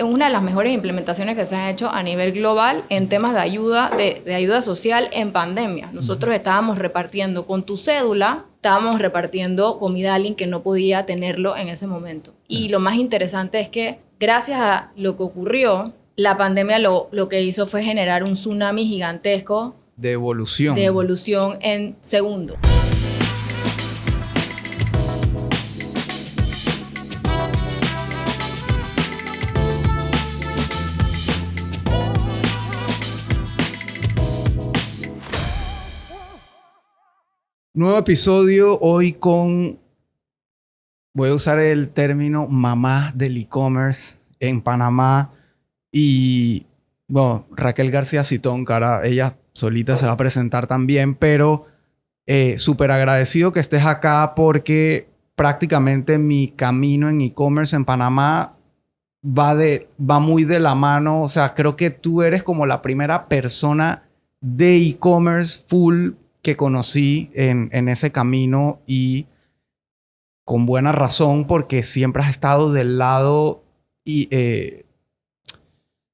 es una de las mejores implementaciones que se han hecho a nivel global en temas de ayuda, de ayuda social en pandemia. Nosotros estábamos repartiendo con tu cédula, estábamos repartiendo comida a alguien que no podía tenerlo en ese momento. Y lo más interesante es que gracias a lo que ocurrió, la pandemia lo que hizo fue generar un tsunami gigantesco de evolución en segundos. Nuevo episodio hoy con, voy a usar el término mamá del e-commerce en Panamá. Y bueno, Raquel García Citón, cara, ella solita se va a presentar también, pero súper agradecido que estés acá porque prácticamente mi camino en e-commerce en Panamá va muy de la mano. O sea, creo que tú eres como la primera persona de e-commerce full que conocí en ese camino, y con buena razón porque siempre has estado del lado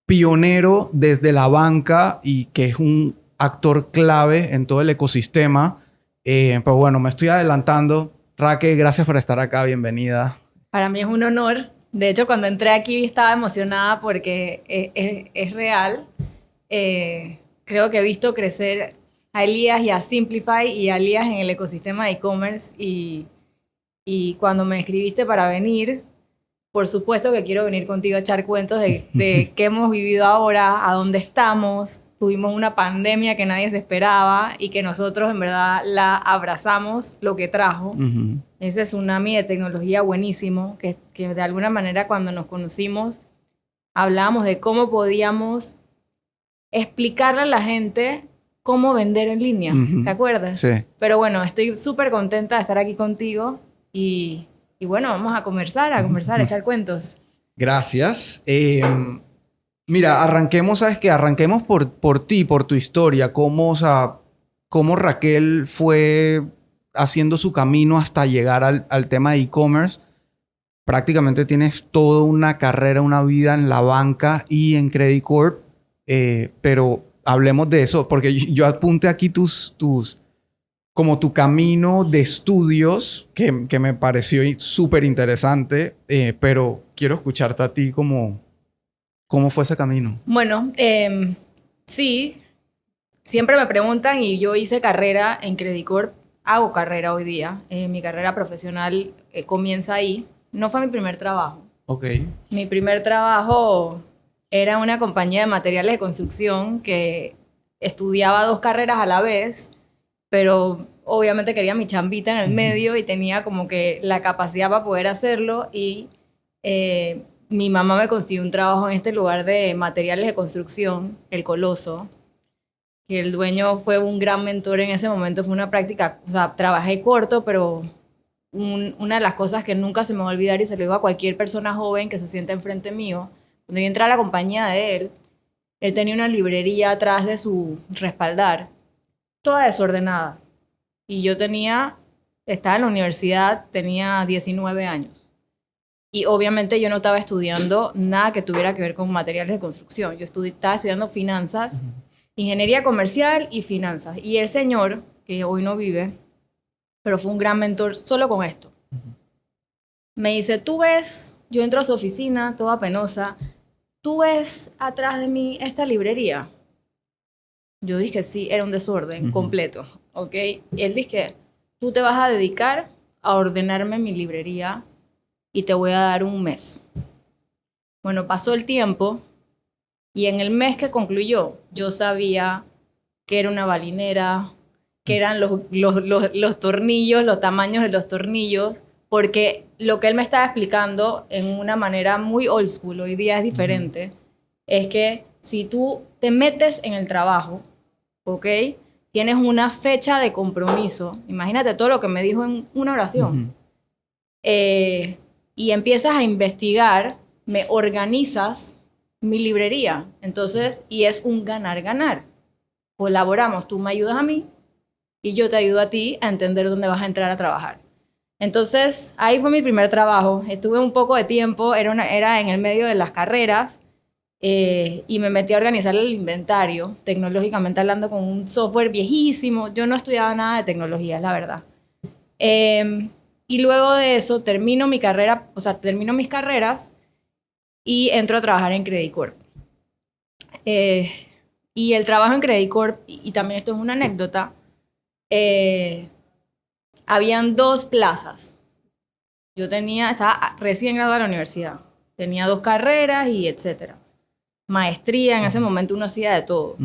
pionero desde la banca y que es un actor clave en todo el ecosistema. Pero bueno, me estoy adelantando. Raquel, gracias por estar acá. Bienvenida. Para mí es un honor. De hecho, cuando entré aquí estaba emocionada porque es real. Creo que he visto crecer a Elías y a Simplify y a Elías en el ecosistema de e-commerce. Y cuando me escribiste para venir, por supuesto que quiero venir contigo a echar cuentos de qué hemos vivido ahora, a dónde estamos. Tuvimos una pandemia que nadie se esperaba y que nosotros en verdad la abrazamos, lo que trajo. Ese tsunami de tecnología buenísimo, que de alguna manera cuando nos conocimos hablábamos de cómo podíamos explicarle a la gente cómo vender en línea. ¿Te acuerdas? Sí. Pero bueno, estoy súper contenta de estar aquí contigo y bueno, vamos a conversar, a echar cuentos. Gracias. Mira, arranquemos, ¿sabes qué? Arranquemos por ti, por tu historia. Cómo Raquel fue haciendo su camino hasta llegar al tema de e-commerce. Prácticamente tienes toda una carrera, una vida en la banca y en Credit Corp. Pero hablemos de eso, porque yo apunté aquí como tu camino de estudios, que me pareció súper interesante, pero quiero escucharte a ti ¿cómo fue ese camino? Bueno, sí, siempre me preguntan y yo hice carrera en Credit Corp, hago carrera hoy día, mi carrera profesional comienza ahí. No fue mi primer trabajo. Ok. Mi primer trabajo era una compañía de materiales de construcción que estudiaba 2 carreras a la vez, pero obviamente quería mi chambita en el medio y tenía como que la capacidad para poder hacerlo y mi mamá me consiguió un trabajo en este lugar de materiales de construcción, El Coloso, que el dueño fue un gran mentor en ese momento. Fue una práctica, o sea, trabajé corto, pero una de las cosas que nunca se me va a olvidar y se lo digo a cualquier persona joven que se sienta enfrente mío, cuando yo entré a la compañía de él tenía una librería atrás de su respaldar, toda desordenada. Y yo estaba en la universidad, tenía 19 años. Y obviamente yo no estaba estudiando nada que tuviera que ver con materiales de construcción. Yo estaba estudiando finanzas, ingeniería comercial y finanzas. Y el señor, que hoy no vive, pero fue un gran mentor solo con esto. Me dice, tú ves, yo entro a su oficina, toda penosa, tú ves atrás de mí esta librería. Yo dije, sí, era un desorden completo, ¿ok? Y él dice, tú te vas a dedicar a ordenarme mi librería y te voy a dar 1 mes. Bueno, pasó el tiempo y en el mes que concluyó, yo sabía que era una balinera, que eran los tornillos, los tamaños de los tornillos, porque lo que él me estaba explicando en una manera muy old school, hoy día es diferente, es que si tú te metes en el trabajo, ¿ok? Tienes una fecha de compromiso. Imagínate todo lo que me dijo en una oración. Y empiezas a investigar, me organizas mi librería. Entonces, y es un ganar-ganar. Colaboramos, tú me ayudas a mí y yo te ayudo a ti a entender dónde vas a entrar a trabajar. Entonces, ahí fue mi primer trabajo. Estuve un poco de tiempo, era en el medio de las carreras, y me metí a organizar el inventario, tecnológicamente hablando, con un software viejísimo. Yo no estudiaba nada de tecnología, es la verdad. Y luego de eso termino mi carrera, o sea, termino mis carreras y entro a trabajar en Credit Corp. Y el trabajo en Credit Corp, y también esto es una anécdota, habían 2 plazas. Estaba recién graduada de la universidad. Tenía 2 carreras y etcétera. Maestría, en ese momento uno hacía de todo.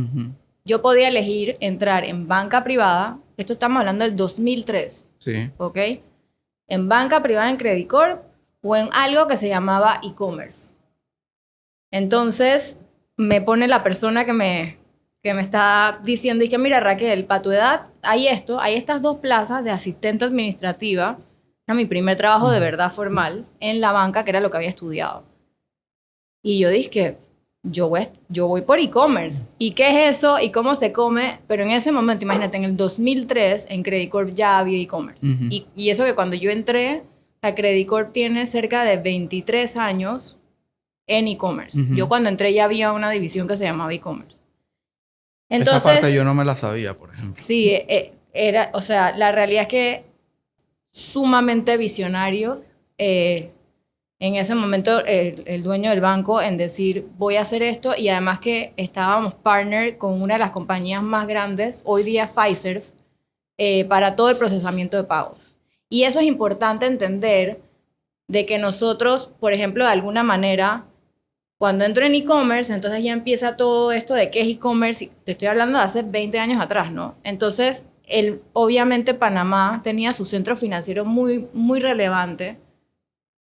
Yo podía elegir entrar en banca privada. Esto estamos hablando del 2003. Sí. ¿Ok? En banca privada en Credit Corp o en algo que se llamaba e-commerce. Entonces, me pone la persona que me está diciendo, y que mira, Raquel, para tu edad hay estas 2 plazas de asistente administrativa. Era mi primer trabajo de verdad formal en la banca, que era lo que había estudiado. Y yo dije, yo voy por e-commerce. ¿Y qué es eso? ¿Y cómo se come? Pero en ese momento, imagínate, en el 2003, en Credit Corp ya había e-commerce. Y eso que cuando yo entré, la Credit Corp tiene cerca de 23 años en e-commerce. Yo cuando entré ya había una división que se llamaba e-commerce. Entonces, esa parte yo no me la sabía, por ejemplo. Sí, o sea, la realidad es que sumamente visionario. En ese momento, el dueño del banco en decir, voy a hacer esto, y además que estábamos partner con una de las compañías más grandes, hoy día Fiserv, para todo el procesamiento de pagos. Y eso es importante entender, de que nosotros, por ejemplo, de alguna manera, cuando entro en e-commerce, entonces ya empieza todo esto de qué es e-commerce. Te estoy hablando de hace 20 años atrás, ¿no? Entonces, obviamente Panamá tenía su centro financiero muy, muy relevante.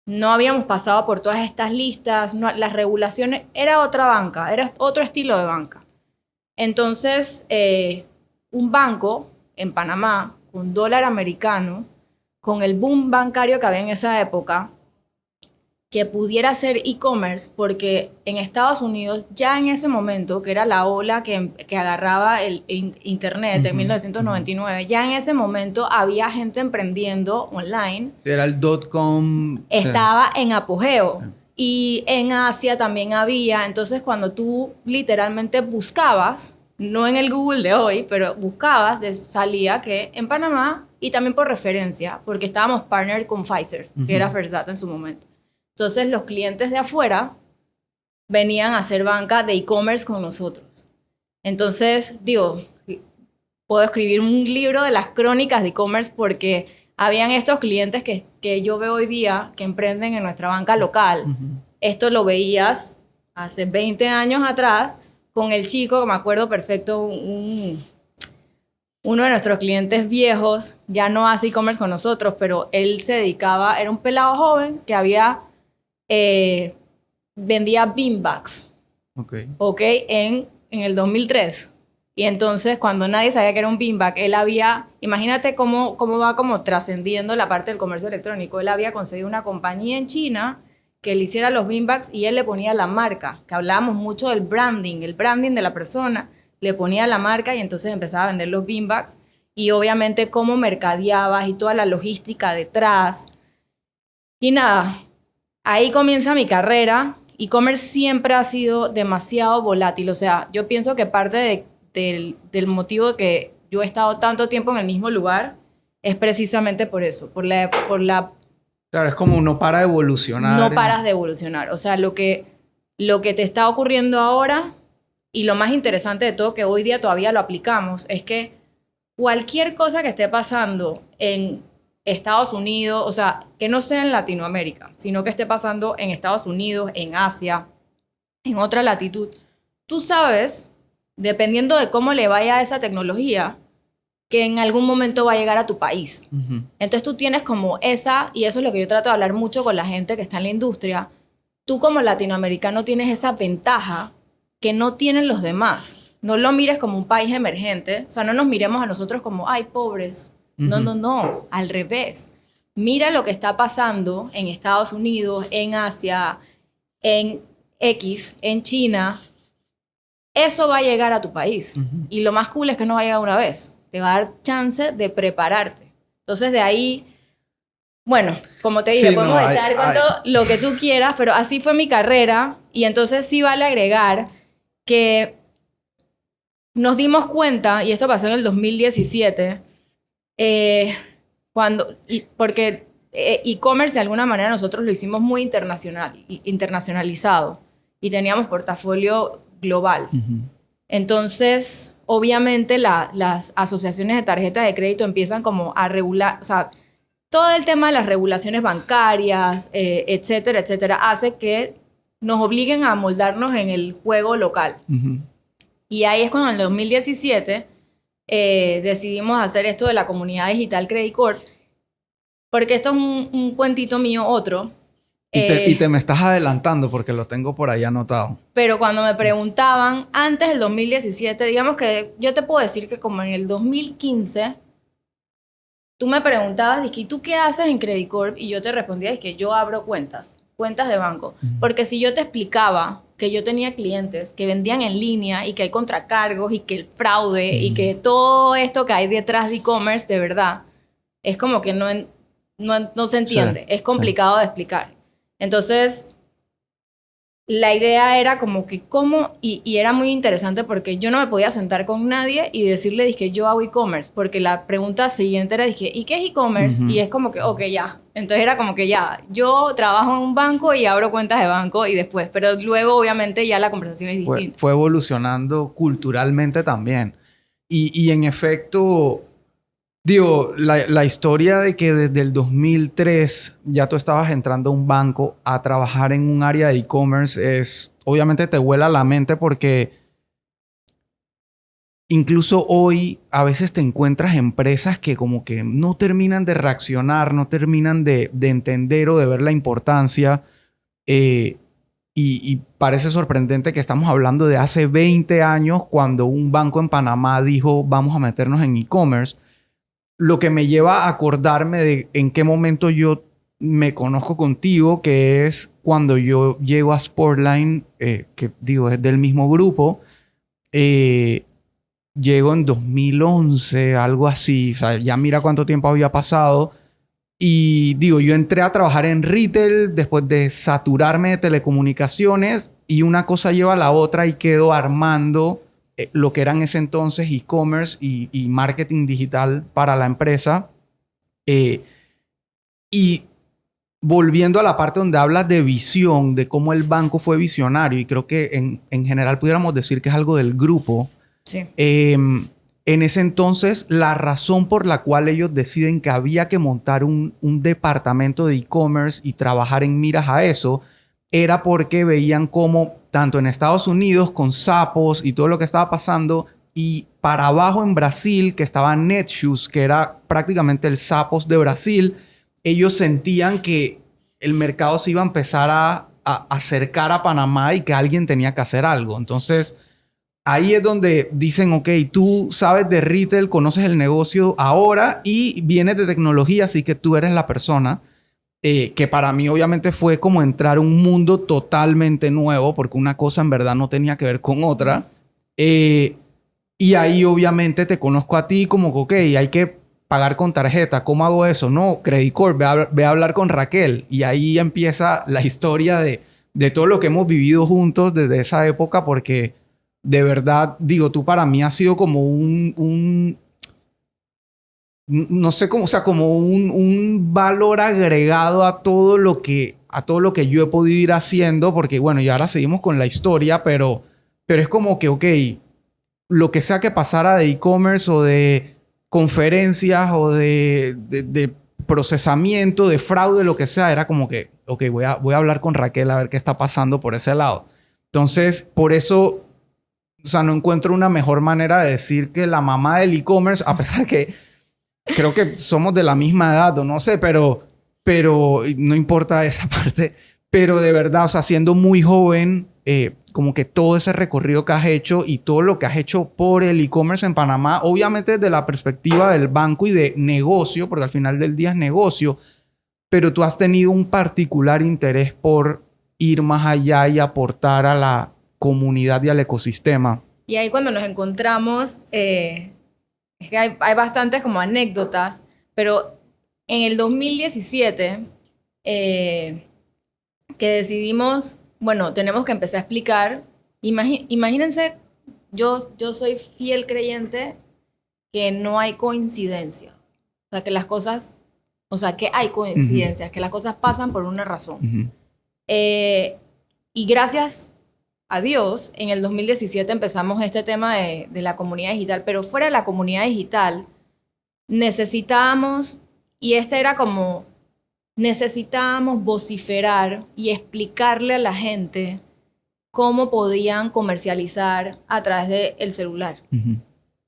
No habíamos pasado por todas estas listas, las regulaciones, era otra banca, era otro estilo de banca. Entonces, un banco en Panamá, con dólar americano, con el boom bancario que había en esa época, que pudiera hacer e-commerce, porque en Estados Unidos ya en ese momento, que era la ola que agarraba el internet en 1999, ya en ese momento había gente emprendiendo online. Era el .com. Estaba en apogeo. Sí. Y en Asia también había. Entonces, cuando tú literalmente buscabas, no en el Google de hoy, pero buscabas, salía que en Panamá, y también por referencia, porque estábamos partner con Fiserv, que era First Data en su momento. Entonces, los clientes de afuera venían a hacer banca de e-commerce con nosotros. Entonces, digo, puedo escribir un libro de las crónicas de e-commerce, porque habían estos clientes que yo veo hoy día que emprenden en nuestra banca local. Esto lo veías hace 20 años atrás con el chico, que me acuerdo perfecto, uno de nuestros clientes viejos, ya no hace e-commerce con nosotros, pero él se dedicaba, era un pelado joven que vendía beanbags. Ok, en el 2003. Y entonces, cuando nadie sabía que era un beanbag, imagínate cómo va como trascendiendo la parte del comercio electrónico. Él había conseguido una compañía en China que le hiciera los beanbags, y él le ponía la marca, que hablábamos mucho del branding, el branding de la persona, le ponía la marca, y entonces empezaba a vender los beanbags, y obviamente cómo mercadeabas y toda la logística detrás. Y nada, ahí comienza mi carrera. E-commerce siempre ha sido demasiado volátil. O sea, yo pienso que parte del motivo de que yo he estado tanto tiempo en el mismo lugar es precisamente por eso, por la Claro, es como no para de evolucionar. No paras de evolucionar. O sea, lo que te está ocurriendo ahora, y lo más interesante de todo, que hoy día todavía lo aplicamos, es que cualquier cosa que esté pasando en Estados Unidos, o sea, que no sea en Latinoamérica, sino que esté pasando en Estados Unidos, en Asia, en otra latitud, tú sabes, dependiendo de cómo le vaya a esa tecnología, que en algún momento va a llegar a tu país. Entonces tú tienes como esa, y eso es lo que yo trato de hablar mucho con la gente que está en la industria, tú como latinoamericano tienes esa ventaja que no tienen los demás. No lo mires como un país emergente, o sea, no nos miremos a nosotros como, ay, pobres. No, al revés. Mira lo que está pasando en Estados Unidos, en Asia, en en China. Eso va a llegar a tu país. Y lo más cool es que no va a llegar una vez. Te va a dar chance de prepararte. Entonces, de ahí, Bueno, como te dije, Sí, podemos no, echar cuento lo que tú quieras, pero así fue mi carrera. Y entonces sí vale agregar que nos dimos cuenta, y esto pasó en el 2017, porque e-commerce de alguna manera nosotros lo hicimos muy internacionalizado y teníamos portafolio global. Ujú. Entonces, obviamente las asociaciones de tarjeta de crédito empiezan como a regular, o sea, todo el tema de las regulaciones bancarias, etcétera, etcétera, hace que nos obliguen a moldarnos en el juego local. Ujú. Y ahí es cuando en el 2017 decidimos hacer esto de la comunidad digital Credit Corp, porque esto es un cuentito mío, otro. Y te me estás adelantando porque lo tengo por ahí anotado. Pero cuando me preguntaban, antes del 2017, digamos que yo te puedo decir que como en el 2015, tú me preguntabas, dizque, ¿y tú qué haces en Credit Corp? Y yo te respondía, es que yo abro cuentas de banco. Porque si yo te explicaba que yo tenía clientes que vendían en línea y que hay contracargos y que el fraude y que todo esto que hay detrás de e-commerce, de verdad, es como que no se entiende. Sí, Es complicado de explicar. Entonces, la idea era como que y era muy interesante porque yo no me podía sentar con nadie y decirle, dije, yo hago e-commerce, porque la pregunta siguiente era, dije, ¿y qué es e-commerce? Y es como que, ok, ya. Entonces era como que ya, yo trabajo en un banco y abro cuentas de banco y después, pero luego obviamente ya la conversación es distinta. Fue evolucionando culturalmente también. Y en efecto, digo, la historia de que desde el 2003 ya tú estabas entrando a un banco a trabajar en un área de e-commerce es, obviamente te vuela la mente porque incluso hoy a veces te encuentras empresas que como que no terminan de reaccionar, no terminan de entender o de ver la importancia. Y parece sorprendente que estamos hablando de hace 20 años cuando un banco en Panamá dijo vamos a meternos en e-commerce. Lo que me lleva a acordarme de en qué momento yo me conozco contigo, que es cuando yo llego a Sportline, que digo es del mismo grupo. Llego en 2011, algo así. O sea, ya mira cuánto tiempo había pasado. Y digo, yo entré a trabajar en retail después de saturarme de telecomunicaciones y una cosa lleva a la otra y quedo armando lo que eran en ese entonces e-commerce y marketing digital para la empresa. Eh, y volviendo a la parte donde hablas de visión, de cómo el banco fue visionario, y creo que en general pudiéramos decir que es algo del grupo. Sí. En ese entonces, la razón por la cual ellos deciden que había que montar un departamento de e-commerce y trabajar en miras a eso, era porque veían como tanto en Estados Unidos con Zappos y todo lo que estaba pasando, y para abajo en Brasil, que estaba Netshoes, que era prácticamente el Zappos de Brasil, ellos sentían que el mercado se iba a empezar a acercar a Panamá y que alguien tenía que hacer algo. Entonces, ahí es donde dicen, ok, tú sabes de retail, conoces el negocio ahora y vienes de tecnología, así que tú eres la persona. Que para mí obviamente fue como entrar a un mundo totalmente nuevo, porque una cosa en verdad no tenía que ver con otra. Y ahí obviamente te conozco a ti como que, ok, hay que pagar con tarjeta. ¿Cómo hago eso? No, Credit Corp, ve a hablar con Raquel. Y ahí empieza la historia de todo lo que hemos vivido juntos desde esa época, porque de verdad, digo, tú para mí has sido como no sé cómo, o sea, como un valor agregado a todo lo que yo he podido ir haciendo, porque bueno, y ahora seguimos con la historia, pero es como que, ok, lo que sea que pasara de e-commerce o de conferencias o de procesamiento, de fraude, lo que sea, era como que, ok, voy a hablar con Raquel a ver qué está pasando por ese lado. Entonces, por eso, o sea, no encuentro una mejor manera de decir que la mamá del e-commerce, a pesar que creo que somos de la misma edad o no sé, pero no importa esa parte. Pero de verdad, o sea, siendo muy joven, como que todo ese recorrido que has hecho y todo lo que has hecho por el e-commerce en Panamá, obviamente desde la perspectiva del banco y de negocio, porque al final del día es negocio, pero tú has tenido un particular interés por ir más allá y aportar a la comunidad y al ecosistema. Y ahí cuando nos encontramos, es que hay bastantes como anécdotas, pero en el 2017, que decidimos, bueno, tenemos que empezar a explicar. Imagínense, yo soy fiel creyente que no hay coincidencias. O sea, que las cosas, o sea, que hay coincidencias, que las cosas pasan por una razón. Y gracias a Dios, en el 2017 empezamos este tema de la comunidad digital, pero fuera de la comunidad digital, necesitábamos, y era como, necesitábamos vociferar y explicarle a la gente cómo podían comercializar a través del celular.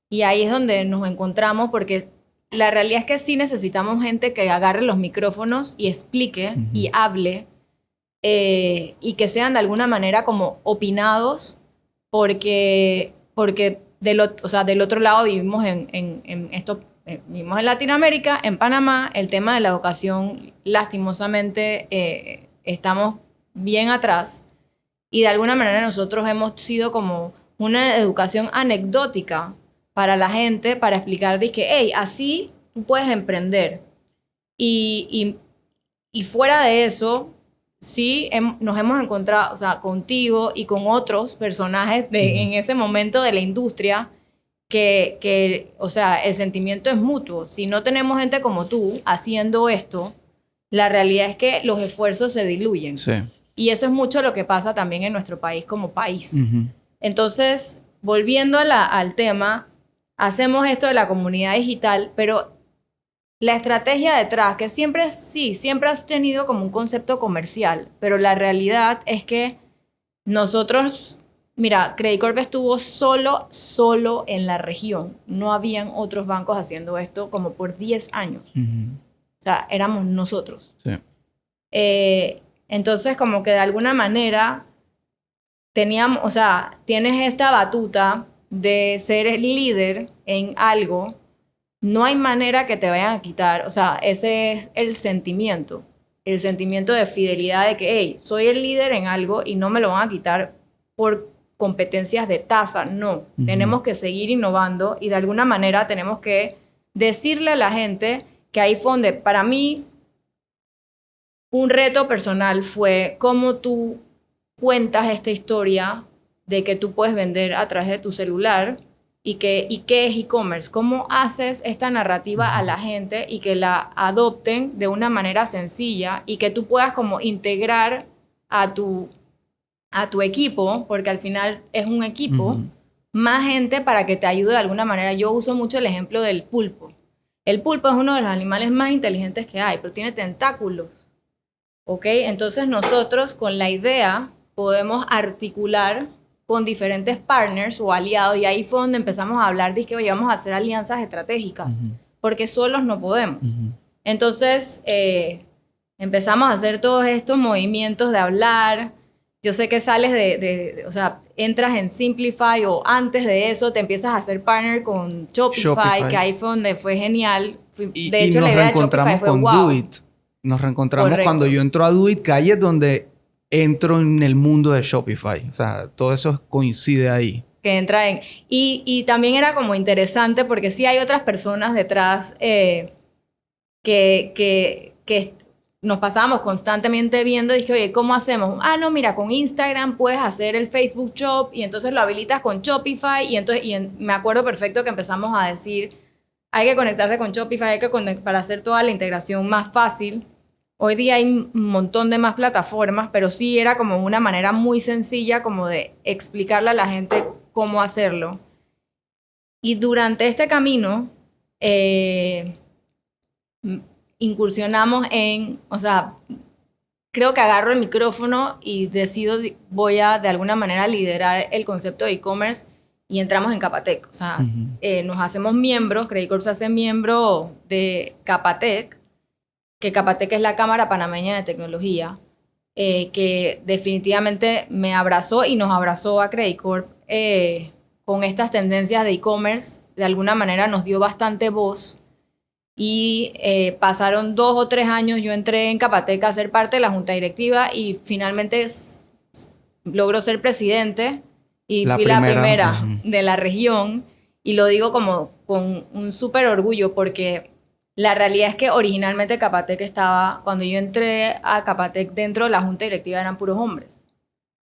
Y ahí es donde nos encontramos, porque la realidad es que sí necesitamos gente que agarre los micrófonos y explique y hable, y que sean de alguna manera como opinados, porque del otro lado vivimos vivimos en Latinoamérica, en Panamá, el tema de la educación, lastimosamente, estamos bien atrás. Y de alguna manera nosotros hemos sido como una educación anecdótica para la gente, para explicar, que, hey, así tú puedes emprender. Y fuera de eso, sí nos hemos encontrado, o sea, contigo y con otros personajes en ese momento de la industria, que, o sea, el sentimiento es mutuo. Si no tenemos gente como tú haciendo esto, la realidad es que los esfuerzos se diluyen. Sí. Y eso es mucho lo que pasa también en nuestro país como país. Entonces, volviendo al tema, hacemos esto de la comunidad digital, pero la estrategia detrás, que siempre has tenido como un concepto comercial, pero la realidad es que nosotros, mira, Credit Corp estuvo solo en la región. No habían otros bancos haciendo esto como por 10 años. O sea, éramos nosotros. Sí. Entonces, como que de alguna manera teníamos, o sea, tienes esta batuta de ser el líder en algo. No hay manera que te vayan a quitar. O sea, ese es el sentimiento de fidelidad de que, hey, soy el líder en algo y no me lo van a quitar por competencias de tasa. No, tenemos que seguir innovando y de alguna manera tenemos que decirle a la gente que ahí fue donde, para mí, un reto personal fue cómo tú cuentas esta historia de que tú puedes vender a través de tu celular y qué es e-commerce. ¿Cómo haces esta narrativa a la gente y que la adopten de una manera sencilla y que tú puedas como integrar a tu equipo, porque al final es un equipo, más gente para que te ayude de alguna manera? Yo uso mucho el ejemplo del pulpo. El pulpo es uno de los animales más inteligentes que hay, pero tiene tentáculos. ¿Ok? Entonces nosotros con la idea podemos articular con diferentes partners o aliados, y ahí fue donde empezamos a hablar de que hoy vamos a hacer alianzas estratégicas, porque solos no podemos. Entonces empezamos a hacer todos estos movimientos de hablar. Yo sé que sales o sea, entras en Simplify, o antes de eso te empiezas a hacer partner con Shopify, que ahí fue donde fue genial. De hecho, la idea de Shopify fue wow. Doit. Nos reencontramos Correcto. Cuando yo entro a Doit, que ahí es donde entro en el mundo de Shopify. O sea, todo eso coincide ahí. Que entra en... Y también era como interesante porque sí hay otras personas detrás que nos pasábamos constantemente viendo. Dije, oye, ¿cómo hacemos? Ah, no, mira, con Instagram puedes hacer el Facebook Shop y entonces lo habilitas con Shopify. Me acuerdo perfecto que empezamos a decir, hay que conectarse con Shopify, para hacer toda la integración más fácil. Hoy día hay un montón de más plataformas, pero sí era como una manera muy sencilla como de explicarle a la gente cómo hacerlo. Y durante este camino incursionamos o sea, creo que agarro el micrófono y decido, voy a de alguna manera liderar el concepto de e-commerce, y entramos en Capatec. O sea, nos hacemos miembros, Credit Corp se hace miembro de Capatec, que Capatec es la Cámara Panameña de Tecnología, que definitivamente me abrazó y nos abrazó a Credit Corp con estas tendencias de e-commerce. De alguna manera nos dio bastante voz, y pasaron 2 o 3 años. Yo entré en Capatec a ser parte de la junta directiva y finalmente logró ser presidente y fui la primera de la región, y lo digo como con un súper orgullo porque La realidad es que originalmente Capatec estaba, cuando yo entré a Capatec dentro de la junta directiva eran puros hombres.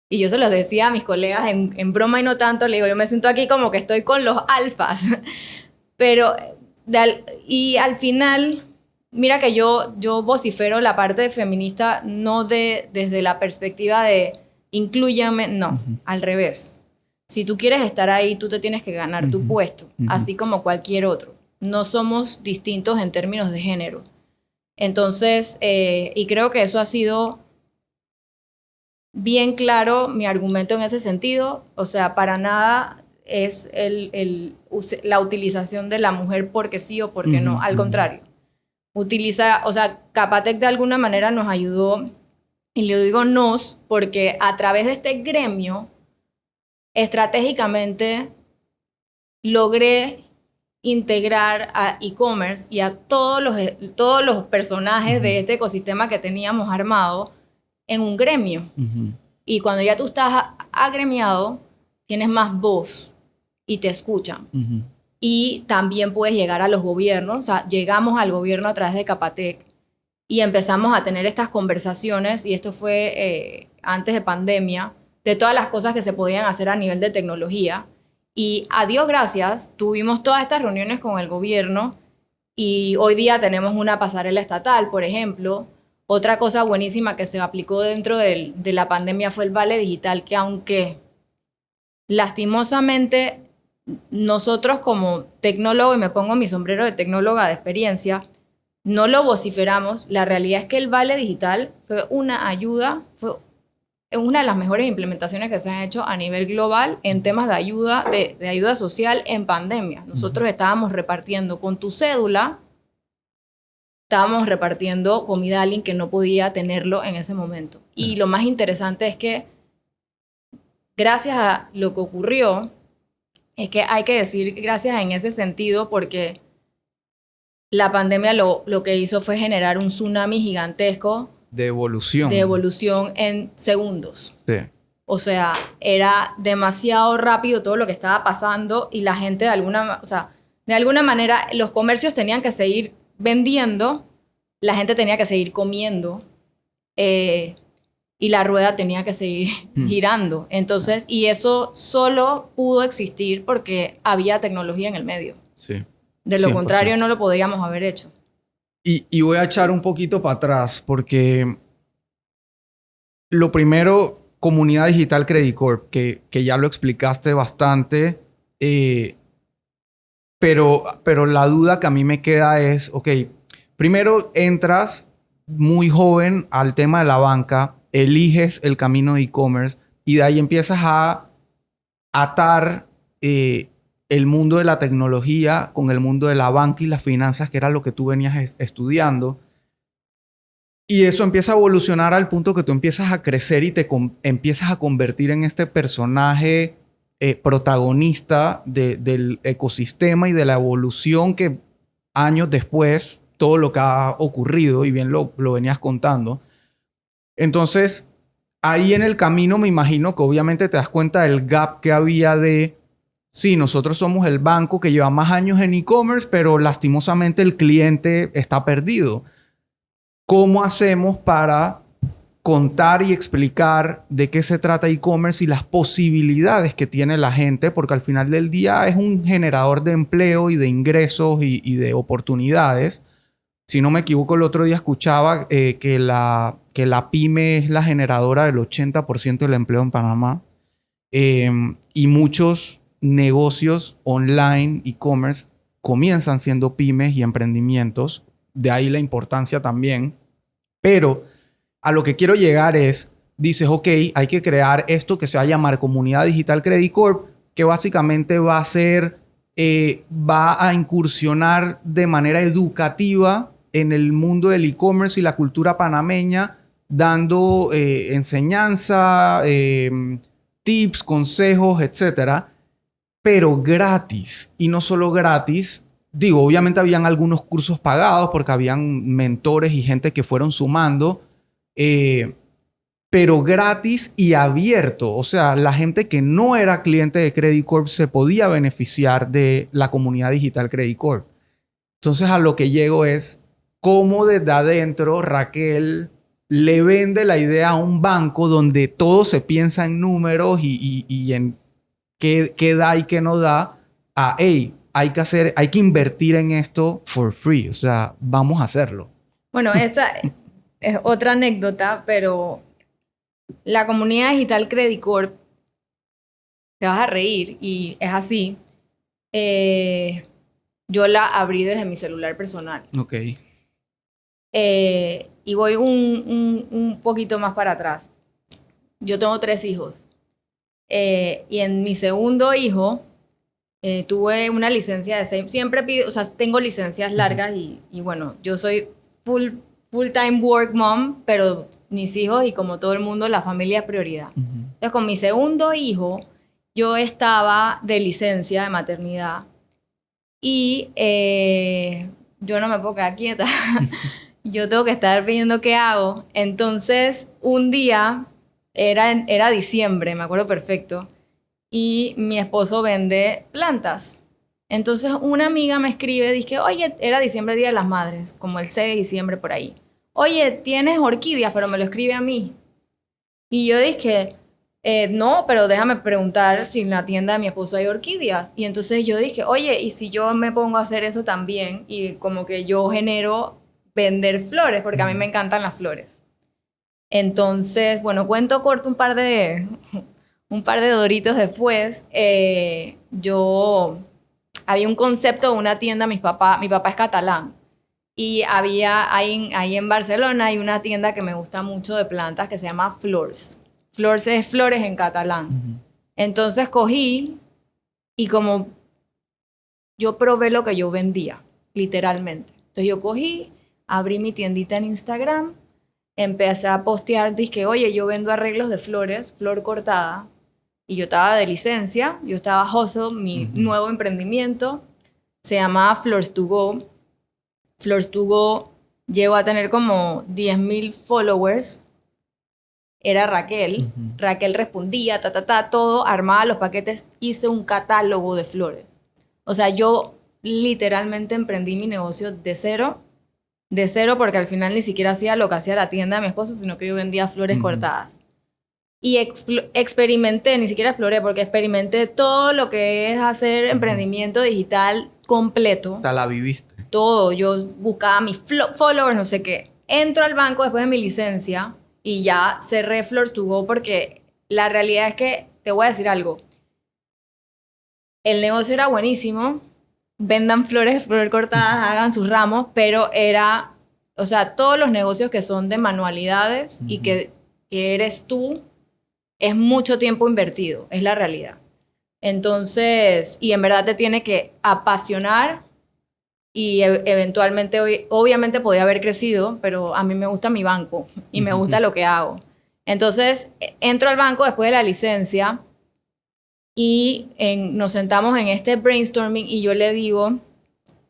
Y yo se los decía a mis colegas en broma y no tanto, le digo, yo me siento aquí como que estoy con los alfas. Pero, y al final, mira que yo vocifero la parte feminista no desde la perspectiva de inclúyame, no, al revés. Si tú quieres estar ahí, tú te tienes que ganar tu puesto, así como cualquier otro. No somos distintos en términos de género. Entonces, y creo que eso ha sido bien claro mi argumento en ese sentido. O sea, para nada es la utilización de la mujer porque sí o porque no. Al contrario. O sea, Capatec de alguna manera nos ayudó, y le digo nos, porque a través de este gremio, estratégicamente logré integrar a e-commerce y a todos los personajes de este ecosistema que teníamos armado en un gremio. Y cuando ya tú estás agremiado, tienes más voz y te escuchan. Y también puedes llegar a los gobiernos. O sea, llegamos al gobierno a través de Capatec y empezamos a tener estas conversaciones, y esto fue antes de pandemia, de todas las cosas que se podían hacer a nivel de tecnología. Y a Dios gracias, tuvimos todas estas reuniones con el gobierno y hoy día tenemos una pasarela estatal, por ejemplo. Otra cosa buenísima que se aplicó dentro de la pandemia fue el Vale Digital, que aunque lastimosamente nosotros como tecnólogos, y me pongo mi sombrero de tecnóloga de experiencia, no lo vociferamos, la realidad es que el Vale Digital fue una ayuda, fue una de las mejores implementaciones que se han hecho a nivel global en temas de ayuda social en pandemia. Nosotros estábamos repartiendo con tu cédula, estábamos repartiendo comida a alguien que no podía tenerlo en ese momento. Y lo más interesante es que gracias a lo que ocurrió, es que hay que decir gracias en ese sentido, porque la pandemia lo que hizo fue generar un tsunami gigantesco de evolución. De evolución en segundos. Sí. O sea, era demasiado rápido todo lo que estaba pasando y la gente de alguna manera los comercios tenían que seguir vendiendo, la gente tenía que seguir comiendo y la rueda tenía que seguir girando. Entonces, y eso solo pudo existir porque había tecnología en el medio. Sí. De lo 100%. contrario, no lo podríamos haber hecho. Y voy a echar un poquito para atrás porque lo primero, Comunidad Digital Credit Corp, que ya lo explicaste bastante, pero la duda que a mí me queda es, ok, primero entras muy joven al tema de la banca, eliges el camino de e-commerce y de ahí empiezas a atar el mundo de la tecnología con el mundo de la banca y las finanzas, que era lo que tú venías estudiando. Y eso empieza a evolucionar al punto que tú empiezas a crecer y te empiezas a convertir en este personaje protagonista del ecosistema y de la evolución que años después, todo lo que ha ocurrido, y bien lo venías contando. Entonces, ahí en el camino me imagino que obviamente te das cuenta del gap que había de... Sí, nosotros somos el banco que lleva más años en e-commerce, pero lastimosamente el cliente está perdido. ¿Cómo hacemos para contar y explicar de qué se trata e-commerce y las posibilidades que tiene la gente? Porque al final del día es un generador de empleo y de ingresos y de oportunidades. Si no me equivoco, el otro día escuchaba que la pyme es la generadora del 80% del empleo en Panamá. Y muchos negocios online, e-commerce, comienzan siendo pymes y emprendimientos. De ahí la importancia también. Pero a lo que quiero llegar es, dices, ok, hay que crear esto que se va a llamar Comunidad Digital Credit Corp, que básicamente va a incursionar de manera educativa en el mundo del e-commerce y la cultura panameña, dando enseñanza, tips, consejos, etcétera, pero gratis. Y no solo gratis, digo, obviamente habían algunos cursos pagados porque habían mentores y gente que fueron sumando, pero gratis y abierto. O sea, la gente que no era cliente de Credit Corp se podía beneficiar de la Comunidad Digital Credit Corp. Entonces a lo que llego es cómo desde adentro Raquel le vende la idea a un banco donde todo se piensa en números y en qué da y qué no da, a, hey, hay que invertir en esto for free. O sea, vamos a hacerlo. Bueno, esa es otra anécdota, pero la comunidad digital Credit Corp, te vas a reír y es así. Yo la abrí desde mi celular personal. Ok. Y voy un poquito más para atrás. Yo tengo 3 hijos. Y en mi segundo hijo tuve una licencia de 6. Siempre pido, o sea, tengo licencias largas y bueno, yo soy full-time work mom, pero mis hijos y como todo el mundo, la familia es prioridad. Entonces, con mi segundo hijo, yo estaba de licencia de maternidad y yo no me puedo quedar quieta. Yo tengo que estar viendo qué hago. Entonces, un día, era diciembre, me acuerdo perfecto, y mi esposo vende plantas. Entonces, una amiga me escribe, dice, oye, era diciembre, Día de las Madres, como el 6 de diciembre por ahí. Oye, tienes orquídeas, pero me lo escribe a mí. Y yo dije, no, pero déjame preguntar si en la tienda de mi esposo hay orquídeas. Y entonces yo dije, oye, ¿y si yo me pongo a hacer eso también? Y como que yo genero vender flores, porque a mí me encantan las flores. Entonces, bueno, cuento corto un par de doritos después. Había un concepto de una tienda, mi papá es catalán. Y ahí en Barcelona hay una tienda que me gusta mucho de plantas que se llama Flors. Flors es flores en catalán. Entonces cogí y como yo probé lo que yo vendía, literalmente. Entonces yo cogí, abrí mi tiendita en Instagram, empecé a postear, dije, oye, yo vendo arreglos de flores, flor cortada. Y yo estaba de licencia, yo estaba hustle, mi nuevo emprendimiento, se llamaba Flores to Go. Flores to Go llegó a tener como 10,000 followers. Era Raquel. Raquel respondía, todo, armaba los paquetes, hice un catálogo de flores. O sea, yo literalmente emprendí mi negocio de cero porque al final ni siquiera hacía lo que hacía la tienda de mi esposo, sino que yo vendía flores cortadas. Y experimenté, ni siquiera exploré, porque experimenté todo lo que es hacer emprendimiento digital completo. O sea, la viviste. Todo. Yo buscaba mis followers, no sé qué. Entro al banco después de mi licencia y ya cerré Flores to Go porque la realidad es que, te voy a decir algo, el negocio era buenísimo, vendan flores cortadas, hagan sus ramos, pero era, o sea, todos los negocios que son de manualidades y que eres tú, es mucho tiempo invertido, es la realidad. Entonces, y en verdad te tiene que apasionar y eventualmente, obviamente podía haber crecido, pero a mí me gusta mi banco y me gusta lo que hago. Entonces, entro al banco después de la licencia y nos sentamos en este brainstorming y yo le digo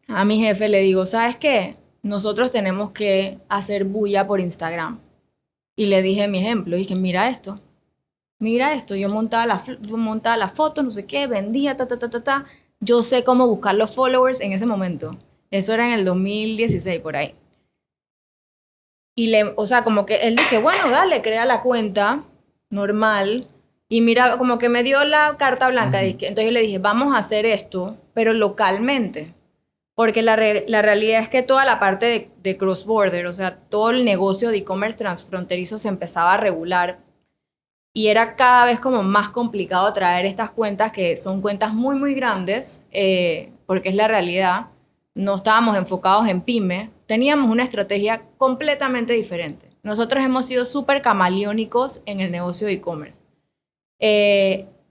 a mi jefe, le digo, ¿sabes qué? Nosotros tenemos que hacer bulla por Instagram. Y le dije mi ejemplo, dije, mira esto, yo montaba la foto, no sé qué, vendía, Yo sé cómo buscar los followers en ese momento. Eso era en el 2016, por ahí. Y o sea, como que él dije, bueno, dale, crea la cuenta, normal. Y mira, como que me dio la carta blanca. Entonces yo le dije, vamos a hacer esto, pero localmente. Porque la realidad es que toda la parte de cross-border, o sea, todo el negocio de e-commerce transfronterizo se empezaba a regular. Y era cada vez como más complicado traer estas cuentas, que son cuentas muy, muy grandes, porque es la realidad. No estábamos enfocados en pyme. Teníamos una estrategia completamente diferente. Nosotros hemos sido súper camaleónicos en el negocio de e-commerce.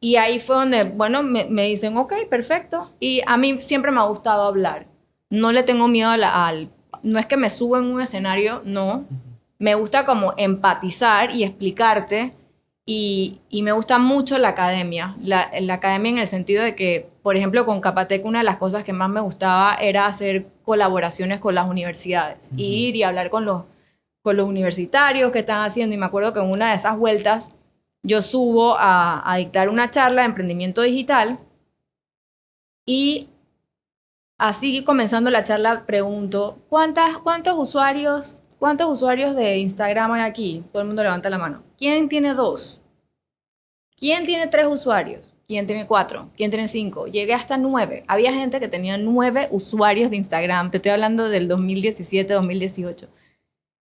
Y ahí fue donde, bueno, me dicen, ok, perfecto. Y a mí siempre me ha gustado hablar. No le tengo miedo no es que me subo en un escenario, no. Me gusta como empatizar y explicarte. Y me gusta mucho la academia. La academia en el sentido de que, por ejemplo, con Capatec, una de las cosas que más me gustaba era hacer colaboraciones con las universidades. Ir y hablar con los universitarios que están haciendo. Y me acuerdo que en una de esas vueltas yo subo a dictar una charla de emprendimiento digital y así comenzando la charla, pregunto, ¿cuántos usuarios de Instagram hay aquí? Todo el mundo levanta la mano. ¿Quién tiene 2? ¿Quién tiene 3 usuarios? ¿Quién tiene 4? ¿Quién tiene 5? Llegué hasta 9. Había gente que tenía 9 usuarios de Instagram. Te estoy hablando del 2017, 2018.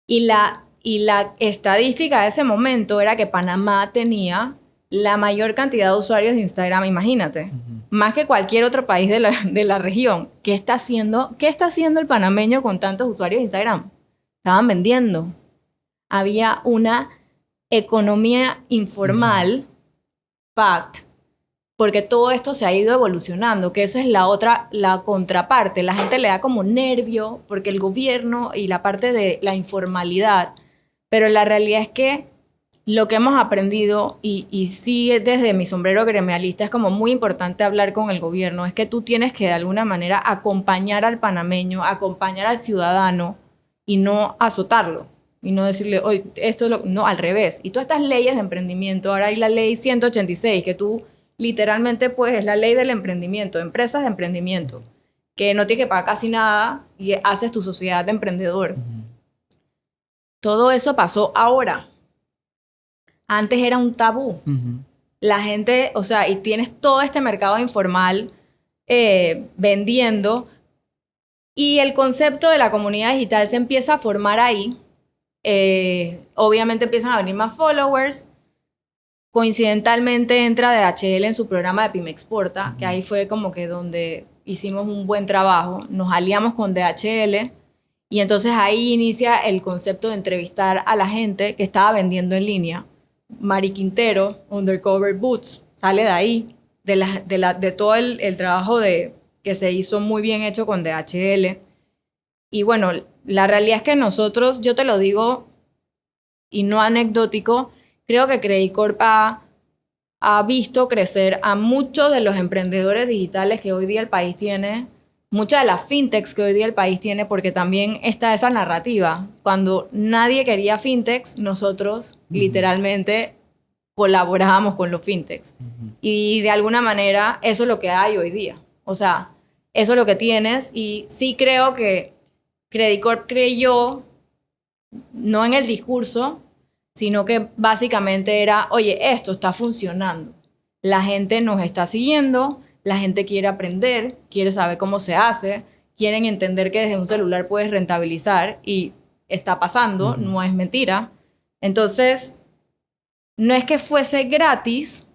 Y la estadística de ese momento era que Panamá tenía la mayor cantidad de usuarios de Instagram, imagínate. Más que cualquier otro país de la región. ¿Qué está haciendo el panameño con tantos usuarios de Instagram? Estaban vendiendo. Había una economía informal, fact, porque todo esto se ha ido evolucionando, que esa es la contraparte. La gente le da como nervio porque el gobierno y la parte de la informalidad, pero la realidad es que lo que hemos aprendido, y sí desde mi sombrero gremialista, es como muy importante hablar con el gobierno, es que tú tienes que de alguna manera acompañar al panameño, acompañar al ciudadano y no azotarlo. Y no decirle, oye, esto es lo... No, al revés. Y todas estas leyes de emprendimiento, ahora hay la ley 186, que tú literalmente, pues, es la ley del emprendimiento, empresas de emprendimiento, que no tienes que pagar casi nada y haces tu sociedad de emprendedor. Todo eso pasó ahora. Antes era un tabú. La gente, o sea, y tienes todo este mercado informal vendiendo, y el concepto de la comunidad digital se empieza a formar ahí. Obviamente empiezan a venir más followers. Coincidentalmente entra DHL en su programa de Pyme Exporta, que ahí fue como que donde hicimos un buen trabajo. Nos aliamos con DHL y entonces ahí inicia el concepto de entrevistar a la gente que estaba vendiendo en línea. Mari Quintero, Undercover Boots, sale de ahí, de todo el trabajo que se hizo muy bien hecho con DHL. Y bueno, la realidad es que nosotros, yo te lo digo, y no anecdótico, creo que Credit Corp ha visto crecer a muchos de los emprendedores digitales que hoy día el país tiene, muchas de las fintechs que hoy día el país tiene, porque también está esa narrativa. Cuando nadie quería fintechs, nosotros literalmente colaborábamos con los fintechs. Y de alguna manera eso es lo que hay hoy día. O sea, eso es lo que tienes, y sí creo que Credit Corp creyó, no en el discurso, sino que básicamente era, oye, esto está funcionando. La gente nos está siguiendo, la gente quiere aprender, quiere saber cómo se hace, quieren entender que desde un celular puedes rentabilizar y está pasando, no es mentira. Entonces, no es que fuese gratis,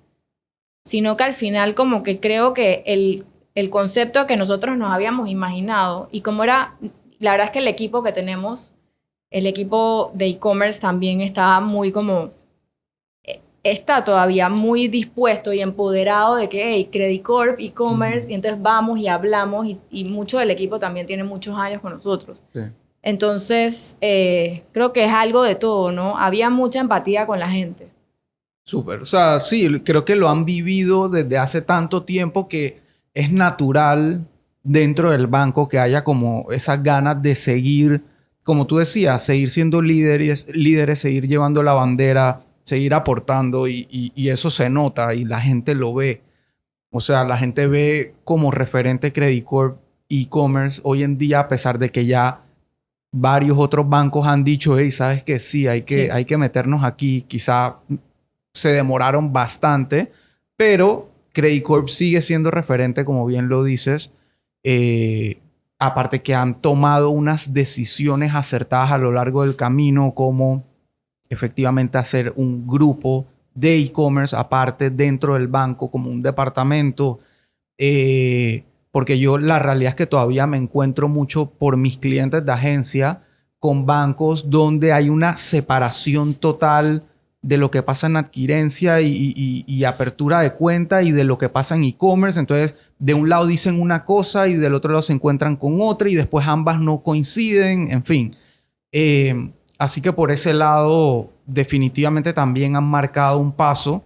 sino que al final como que creo que el concepto que nosotros nos habíamos imaginado, y como era, la verdad es que el equipo que tenemos, el equipo de e-commerce también está muy como, está todavía muy dispuesto y empoderado de que, hey, Credit Corp, e-commerce, y entonces vamos y hablamos, y mucho del equipo también tiene muchos años con nosotros. Sí. Entonces, creo que es algo de todo, ¿no? Había mucha empatía con la gente. Súper. O sea, sí, creo que lo han vivido desde hace tanto tiempo que es natural dentro del banco que haya como esas ganas de seguir, como tú decías, seguir siendo líderes, seguir llevando la bandera, seguir aportando, y eso se nota y la gente lo ve. O sea, la gente ve como referente Credit Corp e-commerce hoy en día, a pesar de que ya varios otros bancos han dicho, hey, ¿sabes qué? Sí, hay que meternos aquí. Quizá se demoraron bastante, pero Credit Corp sigue siendo referente, como bien lo dices. Aparte que han tomado unas decisiones acertadas a lo largo del camino, como efectivamente hacer un grupo de e-commerce aparte dentro del banco, como un departamento. Porque yo la realidad es que todavía me encuentro mucho por mis clientes de agencia con bancos donde hay una separación total de lo que pasa en adquirencia y apertura de cuenta y de lo que pasa en e-commerce. Entonces, de un lado dicen una cosa y del otro lado se encuentran con otra y después ambas no coinciden, en fin. Así que por ese lado definitivamente también han marcado un paso.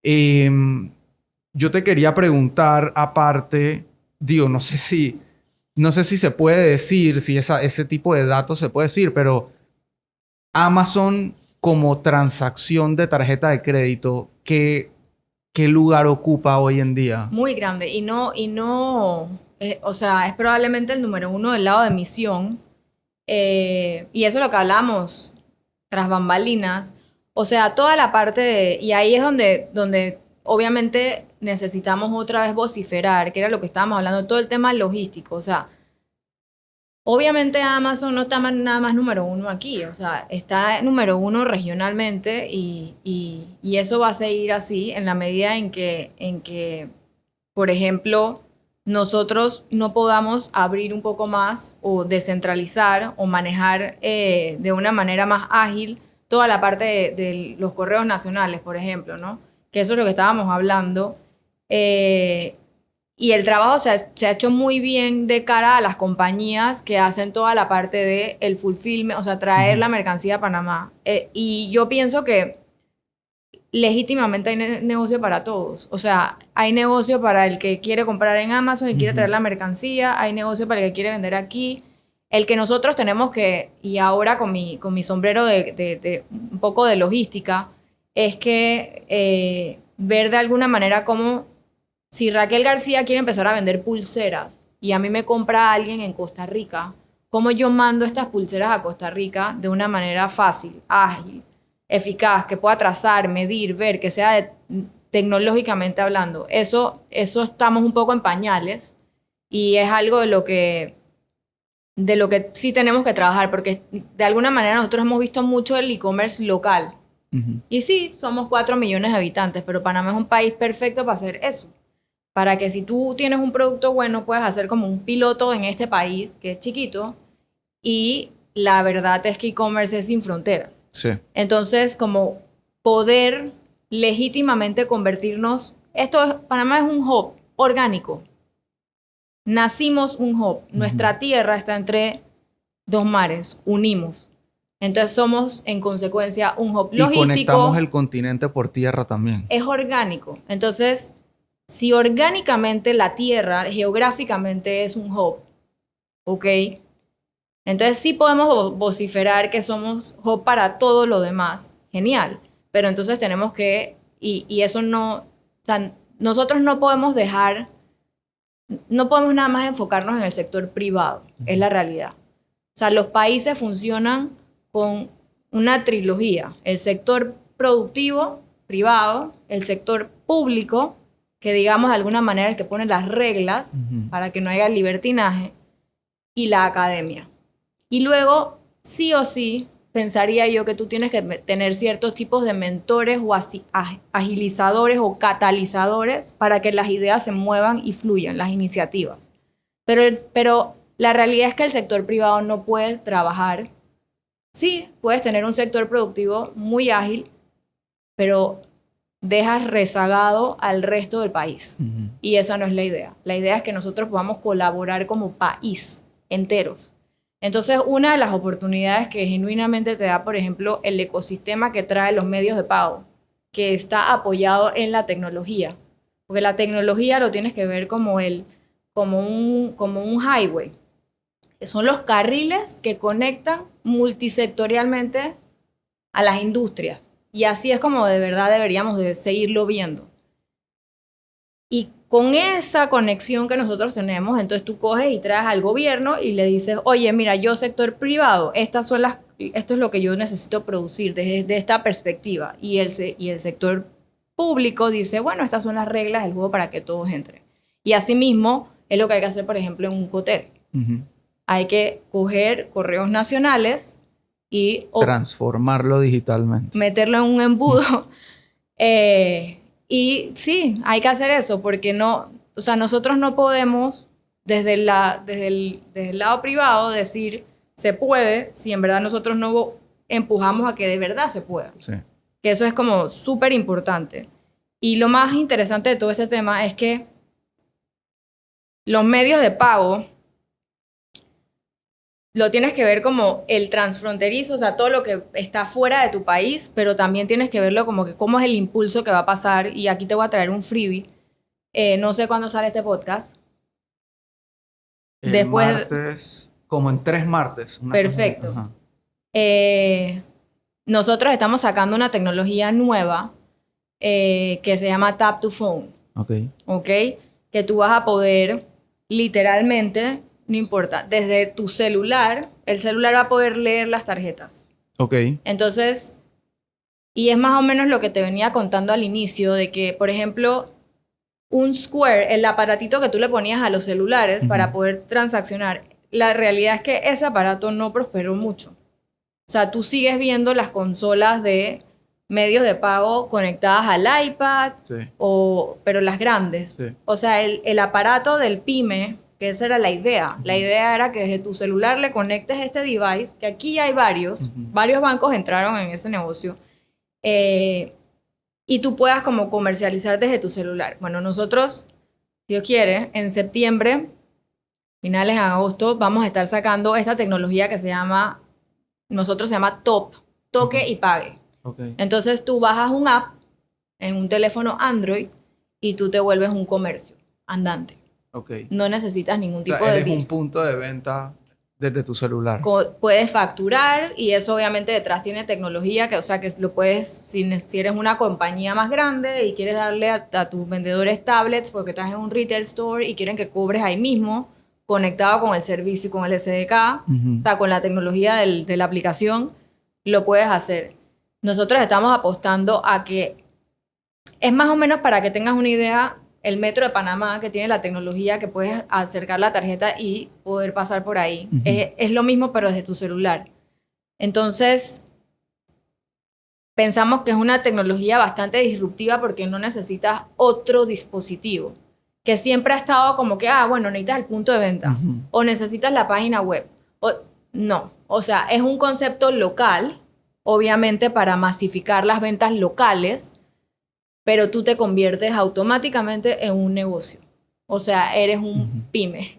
Yo te quería preguntar aparte, digo, no sé si se puede decir, si ese tipo de datos se puede decir, pero Amazon como transacción de tarjeta de crédito, ¿qué lugar ocupa hoy en día? Muy grande. Y no o sea, es probablemente el número uno del lado de emisión. Y eso es lo que hablamos tras bambalinas. O sea, toda la parte de... Y ahí es donde obviamente necesitamos otra vez vociferar, que era lo que estábamos hablando, todo el tema logístico. O sea, obviamente Amazon no está nada más número uno aquí. O sea, está número uno regionalmente y eso va a seguir así en la medida en que por ejemplo, nosotros no podamos abrir un poco más o descentralizar o manejar de una manera más ágil toda la parte de los correos nacionales, por ejemplo, ¿no? Que eso es lo que estábamos hablando. Y el trabajo se ha hecho muy bien de cara a las compañías que hacen toda la parte de el fulfillment, o sea, traer la mercancía a Panamá. Y yo pienso que legítimamente hay negocio para todos. O sea, hay negocio para el que quiere comprar en Amazon y quiere traer la mercancía, hay negocio para el que quiere vender aquí. El que nosotros tenemos que, y ahora con mi sombrero de un poco de logística, es que ver de alguna manera cómo, si Raquel García quiere empezar a vender pulseras y a mí me compra alguien en Costa Rica, cómo yo mando estas pulseras a Costa Rica de una manera fácil, ágil, eficaz, que pueda trazar, medir, ver, que sea tecnológicamente hablando. Eso estamos un poco en pañales y es algo de lo que sí tenemos que trabajar, porque de alguna manera nosotros hemos visto mucho el e-commerce local. Y sí, somos 4 millones de habitantes, pero Panamá es un país perfecto para hacer eso. Para que si tú tienes un producto bueno, puedes hacer como un piloto en este país, que es chiquito, y la verdad es que e-commerce es sin fronteras. Sí. Entonces, como poder legítimamente convertirnos... Panamá es un hub orgánico. Nacimos un hub. Nuestra tierra está entre dos mares. Unimos. Entonces somos, en consecuencia, un hub logístico. Y conectamos el continente por tierra también. Es orgánico. Entonces, si orgánicamente la tierra, geográficamente, es un hub, ¿ok? Entonces sí podemos vociferar que somos hub para todo lo demás. Genial. Pero entonces tenemos que... Y eso no... O sea, nosotros no podemos dejar... No podemos nada más enfocarnos en el sector privado. Es la realidad. O sea, los países funcionan con una trilogía. El sector productivo, privado, el sector público, que digamos de alguna manera el que pone las reglas para que no haya libertinaje, y la academia. Y luego, sí o sí, pensaría yo que tú tienes que tener ciertos tipos de mentores o agilizadores o catalizadores para que las ideas se muevan y fluyan, las iniciativas. Pero la realidad es que el sector privado no puede trabajar. Sí, puedes tener un sector productivo muy ágil, pero dejas rezagado al resto del país. Y esa no es la idea. La idea es que nosotros podamos colaborar como país enteros. Entonces, una de las oportunidades que genuinamente te da, por ejemplo, el ecosistema que trae los medios de pago, que está apoyado en la tecnología. Porque la tecnología lo tienes que ver como un highway. Son los carriles que conectan multisectorialmente a las industrias. Y así es como de verdad deberíamos de seguirlo viendo. Y con esa conexión que nosotros tenemos, entonces tú coges y traes al gobierno y le dices, oye, mira, yo sector privado, esto es lo que yo necesito producir desde esta perspectiva. Y el sector público dice, bueno, estas son las reglas del juego para que todos entren. Y asimismo es lo que hay que hacer, por ejemplo, en un hotel. Hay que coger correos nacionales y... transformarlo digitalmente. Meterlo en un embudo. Y sí, hay que hacer eso porque no, o sea, nosotros no podemos desde el lado privado decir se puede si en verdad nosotros no empujamos a que de verdad se pueda. Sí. Que eso es como súper importante. Y lo más interesante de todo este tema es que los medios de pago lo tienes que ver como el transfronterizo, o sea, todo lo que está fuera de tu país, pero también tienes que verlo como que cómo es el impulso que va a pasar. Y aquí te voy a traer un freebie. No sé cuándo sale este podcast. Después, martes, como en 3 martes. Perfecto. Nosotros estamos sacando una tecnología nueva que se llama Tap to Phone. Ok. ¿Ok? Que tú vas a poder literalmente, no importa, desde tu celular, el celular va a poder leer las tarjetas. Ok. Entonces, y es más o menos lo que te venía contando al inicio, de que, por ejemplo, un Square, el aparatito que tú le ponías a los celulares para poder transaccionar, la realidad es que ese aparato no prosperó mucho. O sea, tú sigues viendo las consolas de medios de pago conectadas al iPad, Sí. pero las grandes. Sí. O sea, el aparato del PYME, que esa era la idea. La idea era que desde tu celular le conectes este device, que aquí ya hay varios bancos entraron en ese negocio, y tú puedas como comercializar desde tu celular. Bueno, nosotros, si Dios quiere, en septiembre, finales de agosto, vamos a estar sacando esta tecnología que se llama TOP, toque y pague. Okay. Entonces tú bajas un app en un teléfono Android y tú te vuelves un comercio andante. Okay. No necesitas ningún tipo eres de... un punto de venta desde tu celular. Puedes facturar y eso obviamente detrás tiene tecnología que, o sea, que lo puedes, si eres una compañía más grande y quieres darle a tus vendedores tablets porque estás en un retail store y quieren que cobres ahí mismo, conectado con el servicio, con el SDK, o sea, con la tecnología de la aplicación, lo puedes hacer. Nosotros estamos apostando a que, es más o menos para que tengas una idea, el Metro de Panamá, que tiene la tecnología que puedes acercar la tarjeta y poder pasar por ahí. Es lo mismo, pero desde tu celular. Entonces, pensamos que es una tecnología bastante disruptiva porque no necesitas otro dispositivo, que siempre ha estado como que, bueno, necesitas el punto de venta o necesitas la página web. No, o sea, es un concepto local, obviamente para masificar las ventas locales, pero tú te conviertes automáticamente en un negocio. O sea, eres un pyme,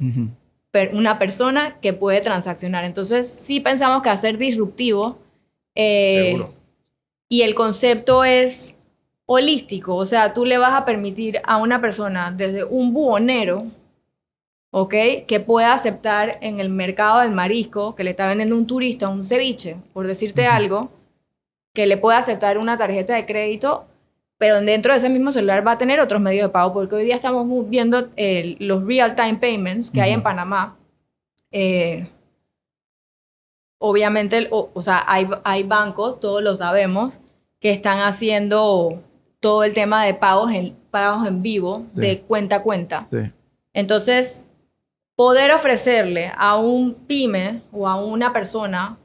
una persona que puede transaccionar. Entonces, sí pensamos que hacer disruptivo. Seguro. Y el concepto es holístico. O sea, tú le vas a permitir a una persona desde un buhonero, ¿ok?, que pueda aceptar en el mercado del marisco, que le está vendiendo un turista un ceviche, por decirte algo, que le pueda aceptar una tarjeta de crédito, pero dentro de ese mismo celular va a tener otros medios de pago, porque hoy día estamos viendo los real-time payments que hay en Panamá. Obviamente, o sea, hay bancos, todos lo sabemos, que están haciendo todo el tema de pagos en vivo, de cuenta a cuenta. Sí. Entonces, poder ofrecerle a un pyme o a una persona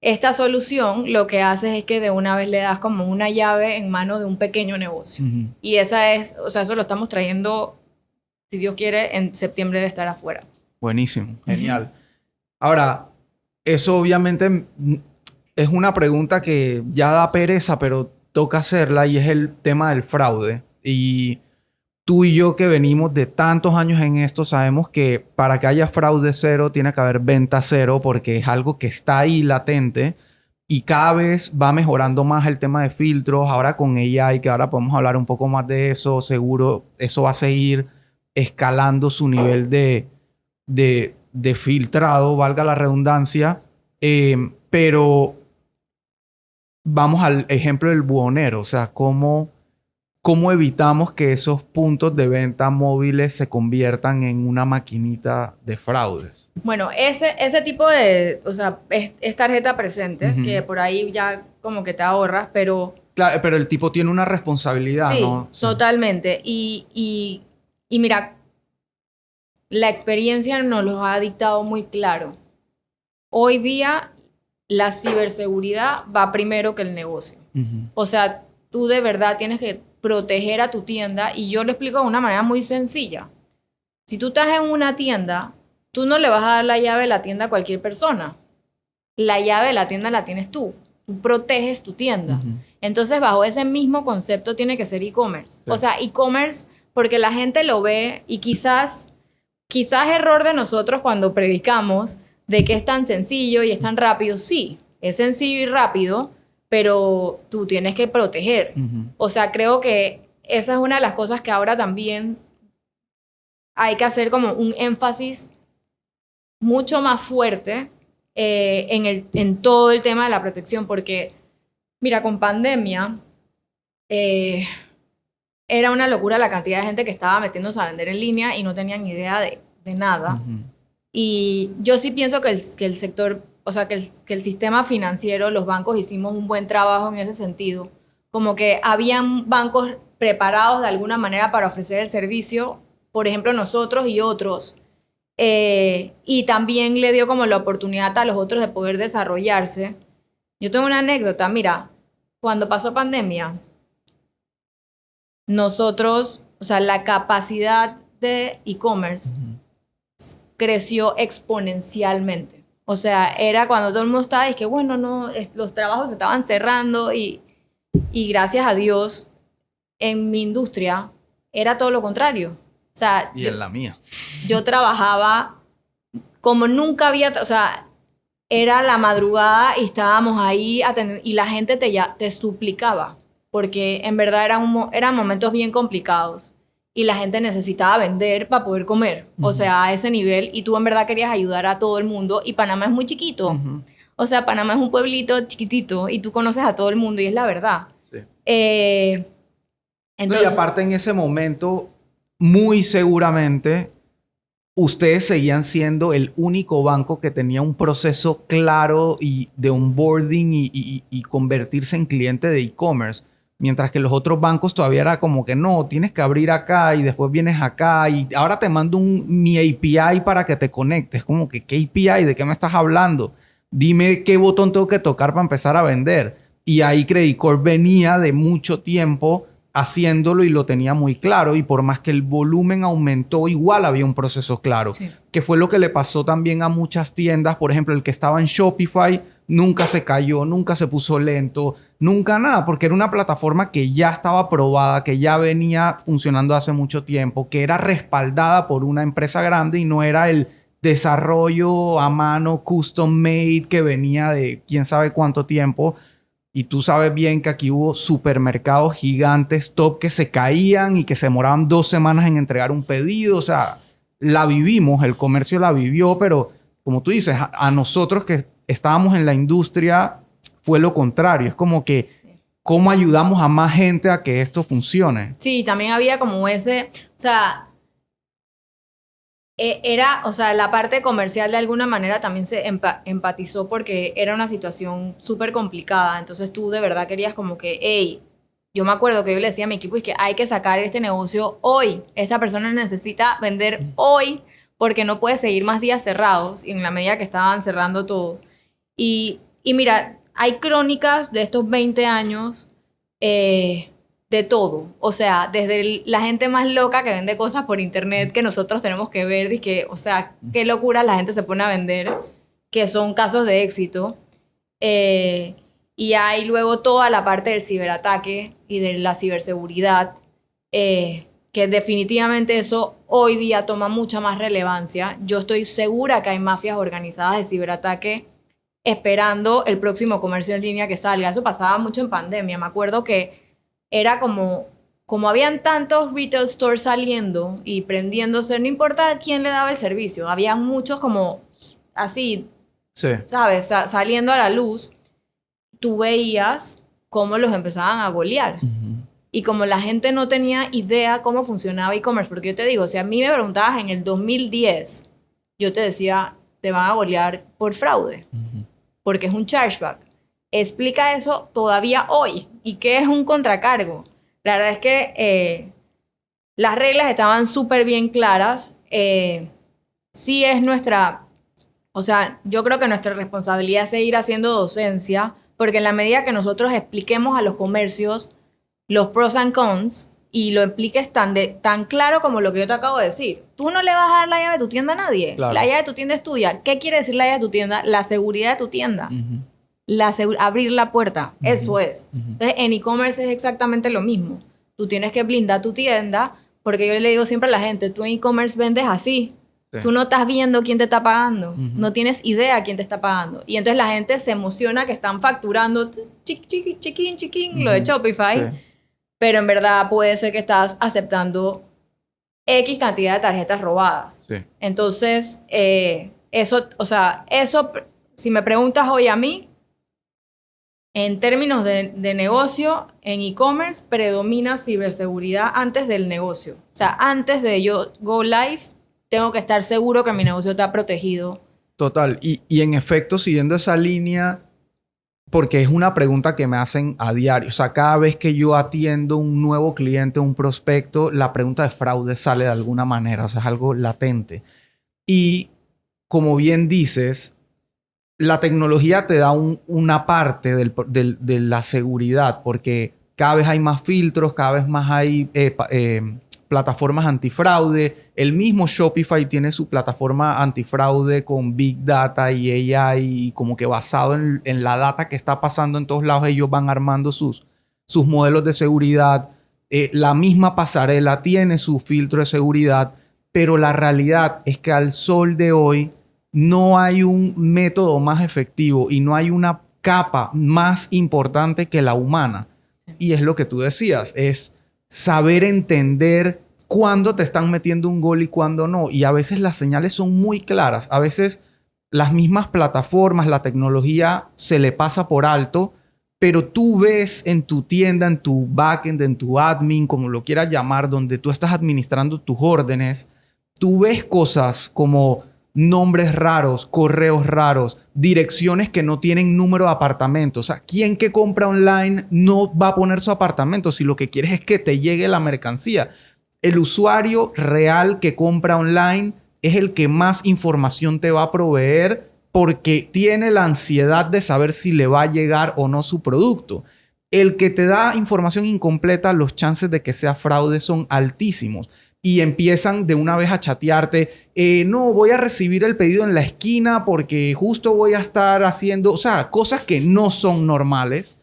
esta solución, lo que hace es que de una vez le das como una llave en mano de un pequeño negocio. Y esa es, o sea, eso lo estamos trayendo, si Dios quiere, en septiembre de estar afuera. Buenísimo, genial. Ahora, eso obviamente es una pregunta que ya da pereza, pero toca hacerla, y es el tema del fraude. Y tú y yo, que venimos de tantos años en esto, sabemos que para que haya fraude cero tiene que haber venta cero, porque es algo que está ahí latente y cada vez va mejorando más el tema de filtros. Ahora con AI, que ahora podemos hablar un poco más de eso, seguro eso va a seguir escalando su nivel de filtrado, valga la redundancia. Pero vamos al ejemplo del buhonero. O sea, ¿cómo evitamos que esos puntos de venta móviles se conviertan en una maquinita de fraudes? Bueno, ese tipo de, o sea, es tarjeta presente, que por ahí ya como que te ahorras, pero... Claro, pero el tipo tiene una responsabilidad, sí, ¿no? Sí, totalmente. Y mira, la experiencia nos lo ha dictado muy claro. Hoy día la ciberseguridad va primero que el negocio. O sea, tú de verdad tienes que proteger a tu tienda, y yo lo explico de una manera muy sencilla. Si tú estás en una tienda, tú no le vas a dar la llave de la tienda a cualquier persona. La llave de la tienda la tienes tú. Tú proteges tu tienda. Entonces, bajo ese mismo concepto tiene que ser e-commerce. Sí. O sea, e-commerce, porque la gente lo ve, y quizás error de nosotros cuando predicamos de que es tan sencillo y es tan rápido. Sí, es sencillo y rápido, pero tú tienes que proteger. O sea, creo que esa es una de las cosas que ahora también hay que hacer como un énfasis mucho más fuerte en todo el tema de la protección, porque, mira, con pandemia era una locura la cantidad de gente que estaba metiéndose a vender en línea y no tenían idea de nada. Y yo sí pienso que el sector, o sea, que el sistema financiero, los bancos hicimos un buen trabajo en ese sentido. Como que habían bancos preparados de alguna manera para ofrecer el servicio, por ejemplo, nosotros y otros. Y también le dio como la oportunidad a los otros de poder desarrollarse. Yo tengo una anécdota, mira, cuando pasó pandemia, nosotros, o sea, la capacidad de e-commerce creció exponencialmente. O sea, era cuando todo el mundo estaba y que bueno, no, los trabajos se estaban cerrando y gracias a Dios en mi industria era todo lo contrario. O sea, Y en la mía. yo trabajaba como nunca había, o sea, era la madrugada y estábamos ahí y la gente te suplicaba, porque en verdad eran momentos bien complicados y la gente necesitaba vender para poder comer, o sea, a ese nivel, y tú en verdad querías ayudar a todo el mundo, y Panamá es muy chiquito, o sea, Panamá es un pueblito chiquitito y tú conoces a todo el mundo y es la verdad. Sí. Entonces, No, y aparte en ese momento, muy seguramente, ustedes seguían siendo el único banco que tenía un proceso claro y de onboarding y convertirse en cliente de e-commerce. Mientras que los otros bancos todavía era como que no, tienes que abrir acá y después vienes acá y ahora te mando mi API para que te conectes. Como que, ¿qué API? ¿De qué me estás hablando? Dime qué botón tengo que tocar para empezar a vender. Y ahí Credit Corp venía de mucho tiempo haciéndolo y lo tenía muy claro, y por más que el volumen aumentó, igual había un proceso claro, sí. que fue lo que le pasó también a muchas tiendas. Por ejemplo, el que estaba en Shopify nunca se cayó, nunca se puso lento, nunca nada, porque era una plataforma que ya estaba probada, que ya venía funcionando hace mucho tiempo, que era respaldada por una empresa grande y no era el desarrollo a mano, custom made, que venía de quién sabe cuánto tiempo. Y tú sabes bien que aquí hubo supermercados gigantes, top, que se caían y que se demoraban 2 semanas en entregar un pedido. O sea, la vivimos, el comercio la vivió, pero como tú dices, a nosotros que estábamos en la industria fue lo contrario. Es como que, ¿cómo ayudamos a más gente a que esto funcione? Sí, también había como ese, o sea, era, o sea, la parte comercial de alguna manera también se empatizó porque era una situación súper complicada. Entonces tú de verdad querías como que, hey, yo me acuerdo que yo le decía a mi equipo, es que hay que sacar este negocio hoy. Esta persona necesita vender hoy porque no puede seguir más días cerrados, y en la medida que estaban cerrando todo. Y mira, hay crónicas de estos 20 años de todo. O sea, desde la gente más loca que vende cosas por internet que nosotros tenemos que ver y que, o sea, qué locura la gente se pone a vender, que son casos de éxito. Y hay luego toda la parte del ciberataque y de la ciberseguridad, que definitivamente eso hoy día toma mucha más relevancia. Yo estoy segura que hay mafias organizadas de ciberataque esperando el próximo comercio en línea que salga. Eso pasaba mucho en pandemia. Me acuerdo que era como habían tantos retail stores saliendo y prendiéndose, no importa quién le daba el servicio, había muchos como así, Sí. ¿sabes? Saliendo a la luz, tú veías cómo los empezaban a golear. Y como la gente no tenía idea cómo funcionaba e-commerce, porque yo te digo, si a mí me preguntabas en el 2010, yo te decía, te van a golear por fraude, porque es un chargeback. Explica eso todavía hoy. ¿Y qué es un contracargo? La verdad es que las reglas estaban súper bien claras. Sí es nuestra... O sea, yo creo que nuestra responsabilidad es seguir haciendo docencia, porque en la medida que nosotros expliquemos a los comercios los pros and cons y lo expliques tan claro como lo que yo te acabo de decir. Tú no le vas a dar la llave de tu tienda a nadie. Claro. La llave de tu tienda es tuya. ¿Qué quiere decir la llave de tu tienda? La seguridad de tu tienda. Abrir la puerta. Eso es. Entonces, en e-commerce es exactamente lo mismo. Tú tienes que blindar tu tienda, porque yo le digo siempre a la gente, tú en e-commerce vendes así. Sí. Tú no estás viendo quién te está pagando. No tienes idea quién te está pagando. Y entonces la gente se emociona que están facturando chiquín, lo de Shopify. Sí. Pero en verdad puede ser que estás aceptando X cantidad de tarjetas robadas. Sí. Entonces, eso, si me preguntas hoy a mí, en términos de negocio, en e-commerce predomina ciberseguridad antes del negocio. O sea, antes de yo go live, tengo que estar seguro que mi negocio está protegido. Total. Y en efecto, siguiendo esa línea, porque es una pregunta que me hacen a diario. O sea, cada vez que yo atiendo un nuevo cliente, un prospecto, la pregunta de fraude sale de alguna manera. O sea, es algo latente. Y como bien dices, la tecnología te da una parte de la seguridad, porque cada vez hay más filtros, cada vez más hay plataformas antifraude. El mismo Shopify tiene su plataforma antifraude con Big Data y AI, y como que basado en la data que está pasando en todos lados, ellos van armando sus modelos de seguridad. La misma pasarela tiene su filtro de seguridad, pero la realidad es que al sol de hoy no hay un método más efectivo y no hay una capa más importante que la humana. Y es lo que tú decías, es saber entender cuándo te están metiendo un gol y cuándo no. Y a veces las señales son muy claras. A veces las mismas plataformas, la tecnología se le pasa por alto, pero tú ves en tu tienda, en tu backend, en tu admin, como lo quieras llamar, donde tú estás administrando tus órdenes, tú ves cosas como nombres raros, correos raros, direcciones que no tienen número de apartamento. O sea, ¿quién que compra online no va a poner su apartamento si lo que quieres es que te llegue la mercancía? El usuario real que compra online es el que más información te va a proveer porque tiene la ansiedad de saber si le va a llegar o no su producto. El que te da información incompleta, los chances de que sea fraude son altísimos. Y empiezan de una vez a chatearte. No, voy a recibir el pedido en la esquina porque justo voy a estar haciendo... O sea, cosas que no son normales.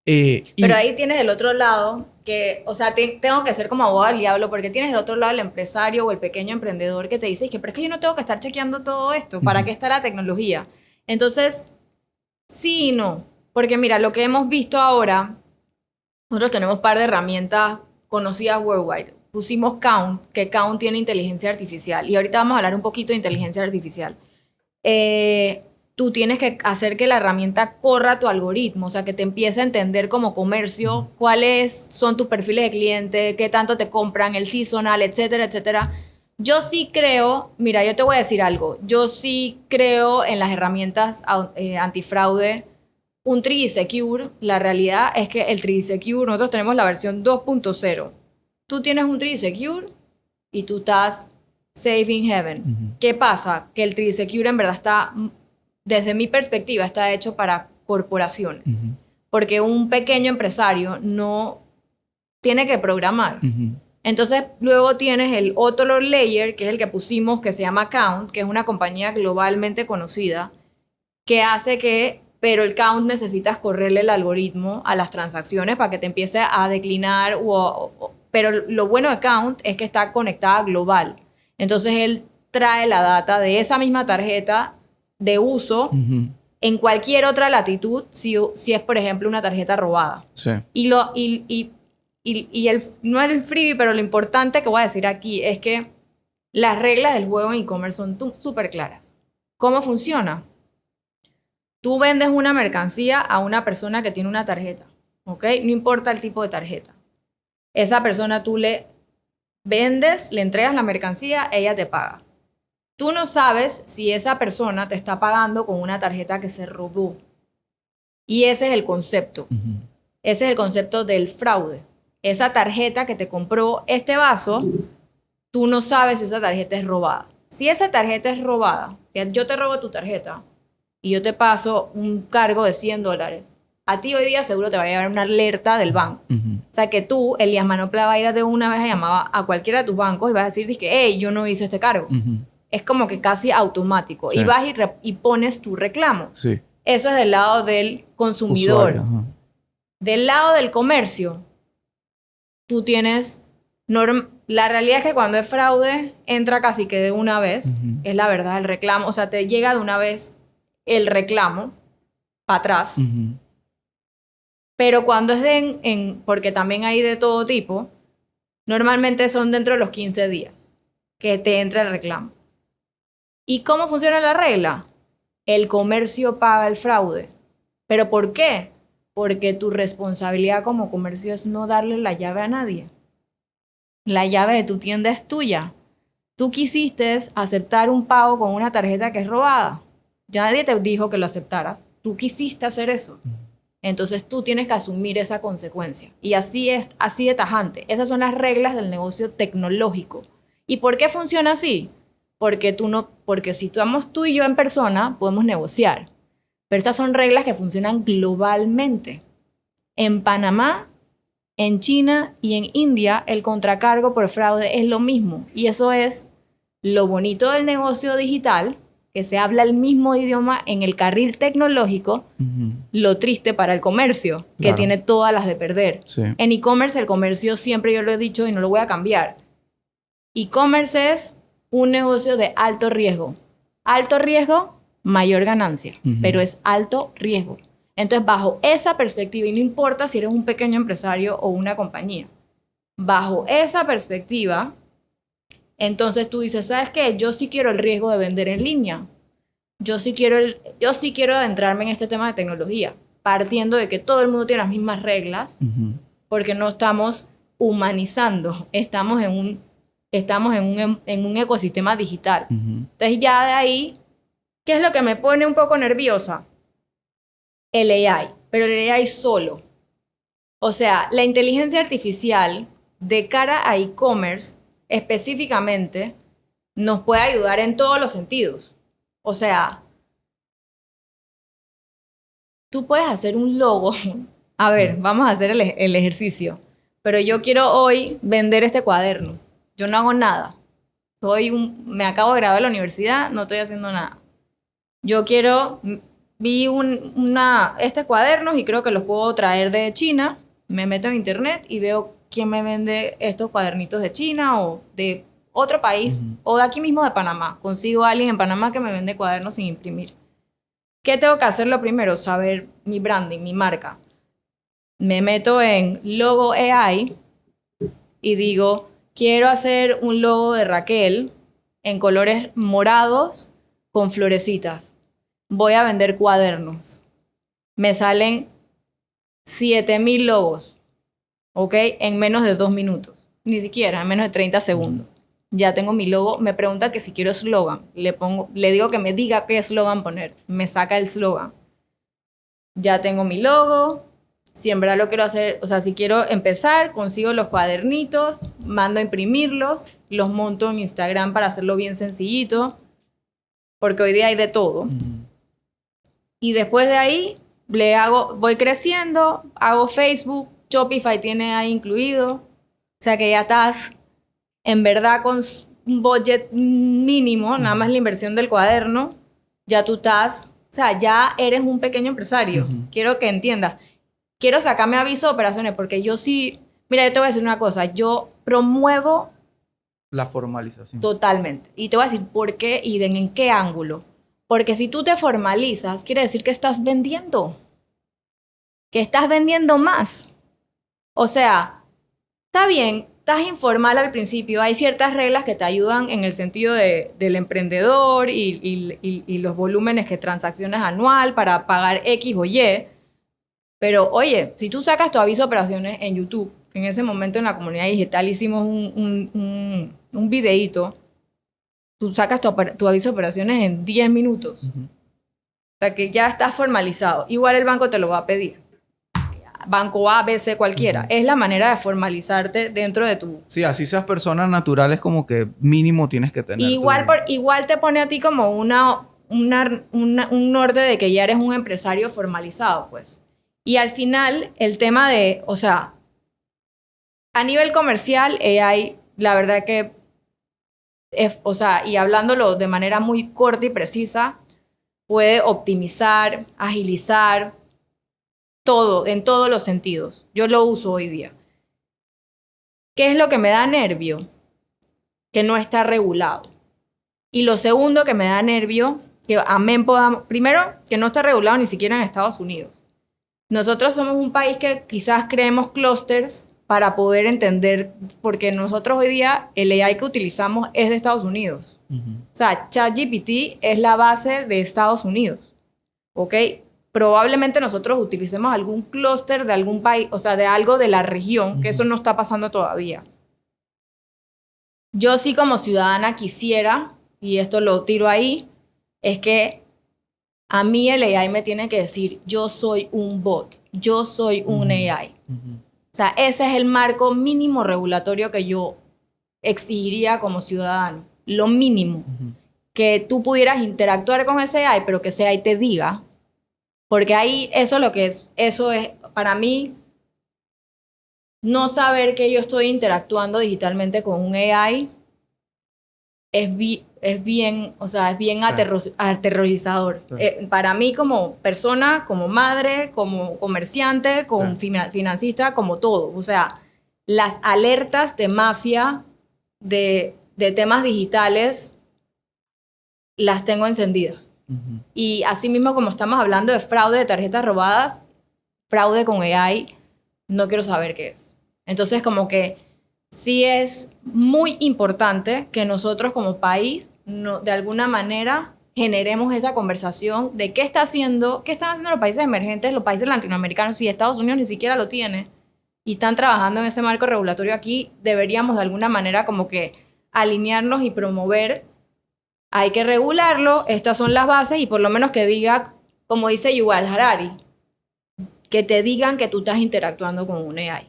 Pero ahí tienes el otro lado que, o sea, tengo que ser como abogado del diablo porque tienes el otro lado el empresario o el pequeño emprendedor que te dice que, pero es que yo no tengo que estar chequeando todo esto. ¿Para qué está la tecnología? Entonces, sí y no. Porque mira, lo que hemos visto ahora, nosotros tenemos un par de herramientas conocidas worldwide. Pusimos Count, que Count tiene inteligencia artificial. Y ahorita vamos a hablar un poquito de inteligencia artificial. Tú tienes que hacer que la herramienta corra tu algoritmo, o sea, que te empiece a entender como comercio cuáles son tus perfiles de cliente, qué tanto te compran, el seasonal, etcétera, etcétera. Yo sí creo, mira, yo te voy a decir algo, yo sí creo en las herramientas antifraude. Un 3D Secure, la realidad es que el 3D Secure, nosotros tenemos la versión 2.0. Tú tienes un 3D Secure y tú estás safe in heaven. ¿Qué pasa? Que el 3D Secure en verdad está, desde mi perspectiva, está hecho para corporaciones. Porque un pequeño empresario no tiene que programar. Entonces, luego tienes el otro layer, que es el que pusimos, que se llama Count, que es una compañía globalmente conocida, que hace que, pero el Count necesitas correrle el algoritmo a las transacciones para que te empiece a declinar. Pero lo bueno de Count es que está conectada global. Entonces, él trae la data de esa misma tarjeta de uso en cualquier otra latitud, si es, por ejemplo, una tarjeta robada. Sí. No es el freebie, pero lo importante que voy a decir aquí es que las reglas del juego en e-commerce son súper claras. ¿Cómo funciona? Tú vendes una mercancía a una persona que tiene una tarjeta, ¿ok? No importa el tipo de tarjeta. Esa persona tú le vendes, le entregas la mercancía, ella te paga. Tú no sabes si esa persona te está pagando con una tarjeta que se robó. Y ese es el concepto. Ese es el concepto del fraude. Esa tarjeta que te compró este vaso, tú no sabes si esa tarjeta es robada. Si esa tarjeta es robada, si yo te robo tu tarjeta y yo te paso un cargo de $100, a ti hoy día seguro te va a llegar una alerta del banco. O sea que tú, Elías Manopla, va a ir de una vez a llamar a cualquiera de tus bancos y vas a decir que, hey, yo no hice este cargo. Es como que casi automático. Sí. Y vas y pones tu reclamo. Sí. Eso es del lado del consumidor. Usuario, del lado del comercio, tú tienes... La realidad es que cuando es fraude, entra casi que de una vez. Es la verdad, el reclamo. O sea, te llega de una vez el reclamo para atrás. Pero cuando es porque también hay de todo tipo, normalmente son dentro de los 15 días que te entra el reclamo. ¿Y cómo funciona la regla? El comercio paga el fraude. ¿Pero por qué? Porque tu responsabilidad como comercio es no darle la llave a nadie. La llave de tu tienda es tuya. Tú quisiste aceptar un pago con una tarjeta que es robada. Ya nadie te dijo que lo aceptaras. Tú quisiste hacer eso. Entonces tú tienes que asumir esa consecuencia. Y así es, así de tajante. Esas son las reglas del negocio tecnológico. ¿Y por qué funciona así? Porque si estamos tú y yo en persona, podemos negociar. Pero estas son reglas que funcionan globalmente. En Panamá, en China y en India, el contracargo por fraude es lo mismo. Y eso es lo bonito del negocio digital, que se habla el mismo idioma en el carril tecnológico, lo triste para el comercio, que Claro. tiene todas las de perder. Sí. En e-commerce, el comercio siempre yo lo he dicho y no lo voy a cambiar. E-commerce es un negocio de alto riesgo. Alto riesgo, mayor ganancia, pero es alto riesgo. Entonces, bajo esa perspectiva, y no importa si eres un pequeño empresario o una compañía, bajo esa perspectiva, entonces tú dices, ¿sabes qué? Yo sí quiero el riesgo de vender en línea. Yo sí quiero adentrarme en este tema de tecnología, partiendo de que todo el mundo tiene las mismas reglas, porque no estamos humanizando, estamos en un ecosistema digital. Entonces ya de ahí, ¿qué es lo que me pone un poco nerviosa? El AI, pero el AI solo. O sea, la inteligencia artificial de cara a e-commerce específicamente nos puede ayudar en todos los sentidos. O sea, tú puedes hacer un logo. A ver, vamos a hacer el ejercicio. Pero yo quiero hoy vender este cuaderno. Yo no hago nada. Me acabo de graduar de la universidad, no estoy haciendo nada. Yo vi este cuadernos y creo que los puedo traer de China. Me meto en internet y veo quién me vende estos cuadernitos de China o de otro país o de aquí mismo de Panamá. Consigo a alguien en Panamá que me vende cuadernos sin imprimir. ¿Qué tengo que hacer lo primero? Saber mi branding, mi marca. Me meto en Logo AI y digo, quiero hacer un logo de Raquel en colores morados con florecitas. Voy a vender cuadernos. Me salen 7,000 logos, ¿ok? En menos de 2 minutos. Ni siquiera, en menos de 30 segundos. Ya tengo mi logo. Me pregunta que si quiero eslogan. Le digo que me diga qué eslogan poner. Me saca el eslogan. Ya tengo mi logo. Si en verdad lo quiero hacer, o sea, si quiero empezar, consigo los cuadernitos, mando a imprimirlos, los monto en Instagram para hacerlo bien sencillito, porque hoy día hay de todo. Y después de ahí, voy creciendo, hago Facebook, Shopify tiene ahí incluido, o sea que ya estás en verdad con un budget mínimo, nada más la inversión del cuaderno, ya tú estás, o sea, ya eres un pequeño empresario. Quiero que entiendas. Quiero sacarme aviso de operaciones porque yo sí, mira, yo te voy a decir una cosa, yo promuevo la formalización. Totalmente. Y te voy a decir por qué y en qué ángulo. Porque si tú te formalizas, quiere decir que estás vendiendo. Que estás vendiendo más. O sea, está bien, estás informal al principio. Hay ciertas reglas que te ayudan en el sentido del emprendedor y los volúmenes que transaccionas anual para pagar X o Y. Pero, oye, si tú sacas tu aviso de operaciones en YouTube, que en ese momento en la comunidad digital hicimos un videíto, tú sacas tu aviso de operaciones en 10 minutos. O sea, que ya estás formalizado. Igual el banco te lo va a pedir. Banco A, B, C, cualquiera. Es la manera de formalizarte dentro de tu... Sí, así seas personas naturales, como que mínimo tienes que tener. Igual te pone a ti como un norte de que ya eres un empresario formalizado, pues. Y al final, el tema de, o sea, a nivel comercial, AI, la verdad que, o sea, y hablándolo de manera muy corta y precisa, puede optimizar, agilizar, todo, en todos los sentidos. Yo lo uso hoy día. ¿Qué es lo que me da nervio? Que no está regulado. Y lo segundo que me da nervio, que primero, que no está regulado ni siquiera en Estados Unidos. Nosotros somos un país que quizás creemos clústeres para poder entender, porque nosotros hoy día el AI que utilizamos es de Estados Unidos. O sea, ChatGPT es la base de Estados Unidos. ¿Ok? Probablemente nosotros utilicemos algún clúster de algún país, o sea, de algo de la región, que eso no está pasando todavía. yo sí como ciudadana quisiera, y esto lo tiro ahí, es que a mí el AI me tiene que decir, yo soy un bot, yo soy un AI. O sea, ese es el marco mínimo regulatorio que yo exigiría como ciudadano. Lo mínimo. Que tú pudieras interactuar con ese AI, pero que ese AI te diga. Porque ahí eso es lo que es. Eso es, para mí, no saber que yo estoy interactuando digitalmente con un AI es bien, o sea, es bien aterrorizador. Sí. Para mí como persona, como madre, como comerciante, como financista, como todo. O sea, las alertas de mafia de temas digitales las tengo encendidas. Y así mismo como estamos hablando de fraude de tarjetas robadas, fraude con AI, no quiero saber qué es. Entonces como que sí es muy importante que nosotros como país, de alguna manera, generemos esta conversación de qué están haciendo los países emergentes, los países latinoamericanos, si Estados Unidos ni siquiera lo tiene, y están trabajando en ese marco regulatorio aquí, deberíamos de alguna manera como que alinearnos y promover. Hay que regularlo, estas son las bases, y por lo menos que diga, como dice Yuval Harari, que te digan que tú estás interactuando con un AI.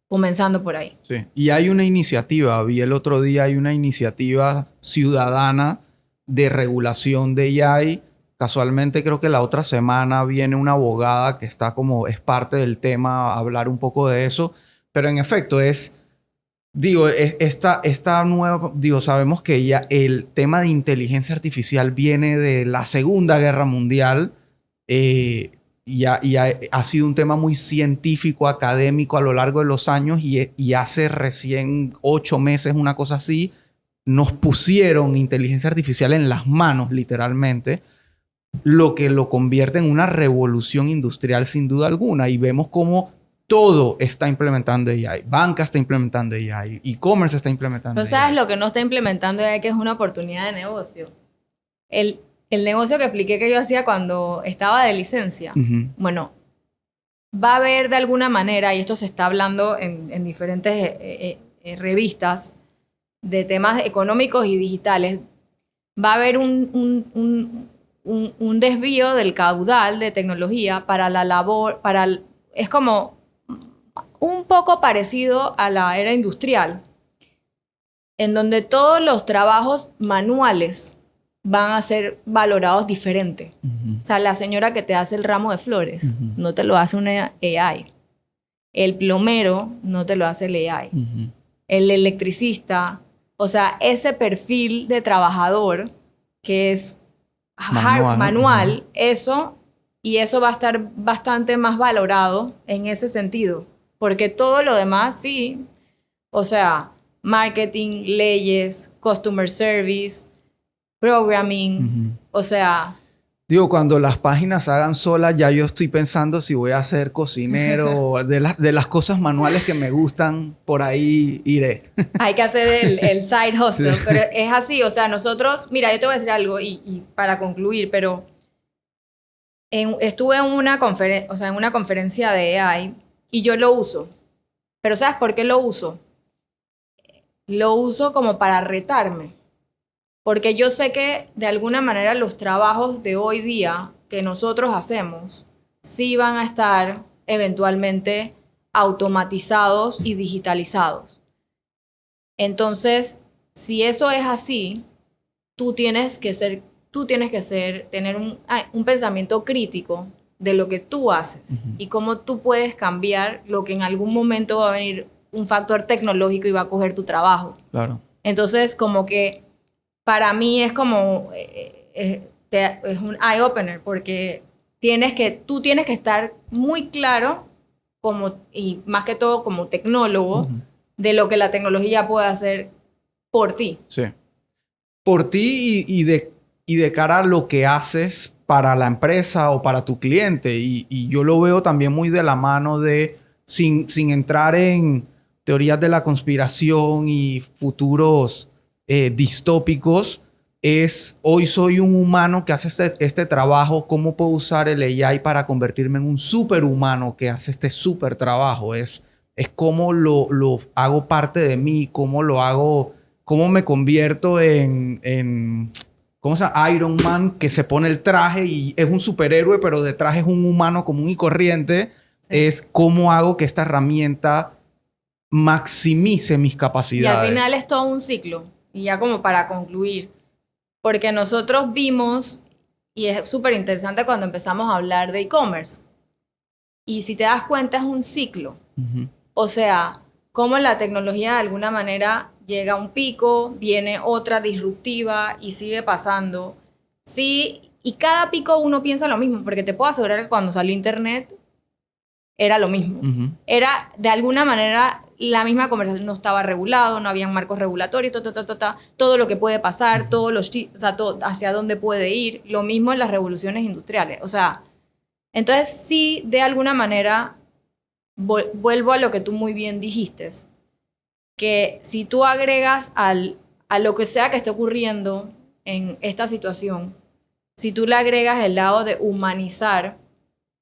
Comenzando por ahí. Sí. Y hay una iniciativa, vi el otro día, hay una iniciativa ciudadana de regulación de AI. Casualmente creo que la otra semana viene una abogada que está como, es parte del tema, a hablar un poco de eso. Pero en efecto digo, esta nueva, digo, sabemos que ya el tema de inteligencia artificial viene de la Segunda Guerra Mundial. Ha sido un tema muy científico, académico a lo largo de los años y hace recién 8 meses, una cosa así, nos pusieron inteligencia artificial en las manos, literalmente, lo que lo convierte en una revolución industrial sin duda alguna. Y vemos cómo todo está implementando AI. Banca está implementando AI. E-commerce está implementando Pero AI. ¿sabes lo que no está implementando AI, que es una oportunidad de negocio? El negocio que expliqué que yo hacía cuando estaba de licencia. Bueno, va a haber de alguna manera, y esto se está hablando en diferentes revistas de temas económicos y digitales, va a haber un desvío del caudal de tecnología para la labor, es como un poco parecido a la era industrial, en donde todos los trabajos manuales van a ser valorados diferente. O sea, la señora que te hace el ramo de flores no te lo hace una AI. El plomero no te lo hace el AI. El electricista, o sea, ese perfil de trabajador que es manual, eso va a estar bastante más valorado en ese sentido. Porque todo lo demás, sí, o sea, marketing, leyes, customer service, programming, o sea... Digo, cuando las páginas se hagan solas, ya yo estoy pensando si voy a ser cocinero. de las cosas manuales que me gustan, por ahí iré. Hay que hacer el side hustle, Sí. pero es así, o sea, nosotros... Mira, yo te voy a decir algo y para concluir, pero estuve en una conferencia de AI y yo lo uso. Pero ¿sabes por qué lo uso? Lo uso como para retarme. Porque yo sé que de alguna manera los trabajos de hoy día que nosotros hacemos sí van a estar eventualmente automatizados y digitalizados. Entonces, si eso es así, tú tienes que tener un pensamiento crítico de lo que tú haces y cómo tú puedes cambiar lo que en algún momento va a venir un factor tecnológico y va a coger tu trabajo. Claro. Entonces, como que para mí es como es un eye-opener porque tú tienes que estar muy claro y más que todo como tecnólogo de lo que la tecnología puede hacer por ti. Sí. Por ti y de cara a lo que haces para la empresa o para tu cliente. Y yo lo veo también muy de la mano de, sin entrar en teorías de la conspiración y futuros distópicos, hoy soy un humano que hace este trabajo, ¿cómo puedo usar el AI para convertirme en un superhumano que hace este super trabajo? Es cómo lo hago parte de mí, cómo lo hago cómo me convierto en ¿cómo se llama? Iron Man, que se pone el traje y es un superhéroe, pero de traje es un humano común y corriente. Sí. Es cómo hago que esta herramienta maximice mis capacidades. Y al final es todo un ciclo. Y ya como para concluir, porque nosotros vimos, y es súper interesante cuando empezamos a hablar de e-commerce, y si te das cuenta es un ciclo. O sea, cómo la tecnología de alguna manera llega a un pico, viene otra disruptiva y sigue pasando. Sí, y cada pico uno piensa lo mismo, porque te puedo asegurar que cuando salió Internet era lo mismo. Era, de alguna manera, la misma conversación. No estaba regulado, no habían marcos regulatorios, todo lo que puede pasar, todos los, o sea, todo, hacia dónde puede ir. Lo mismo en las revoluciones industriales. O sea, entonces sí, de alguna manera, vuelvo a lo que tú muy bien dijiste, que si tú agregas a lo que sea que esté ocurriendo en esta situación, si tú le agregas el lado de humanizar,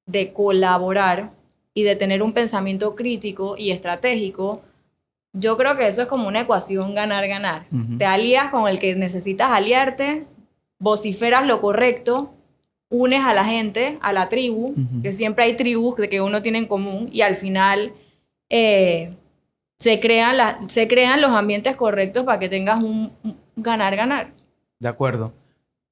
de colaborar y de tener un pensamiento crítico y estratégico, yo creo que eso es como una ecuación ganar-ganar. Te alías con el que necesitas aliarte, vociferas lo correcto, unes a la gente, a la tribu, que siempre hay tribus que uno tiene en común, y al final se crean los ambientes correctos para que tengas un ganar-ganar. De acuerdo.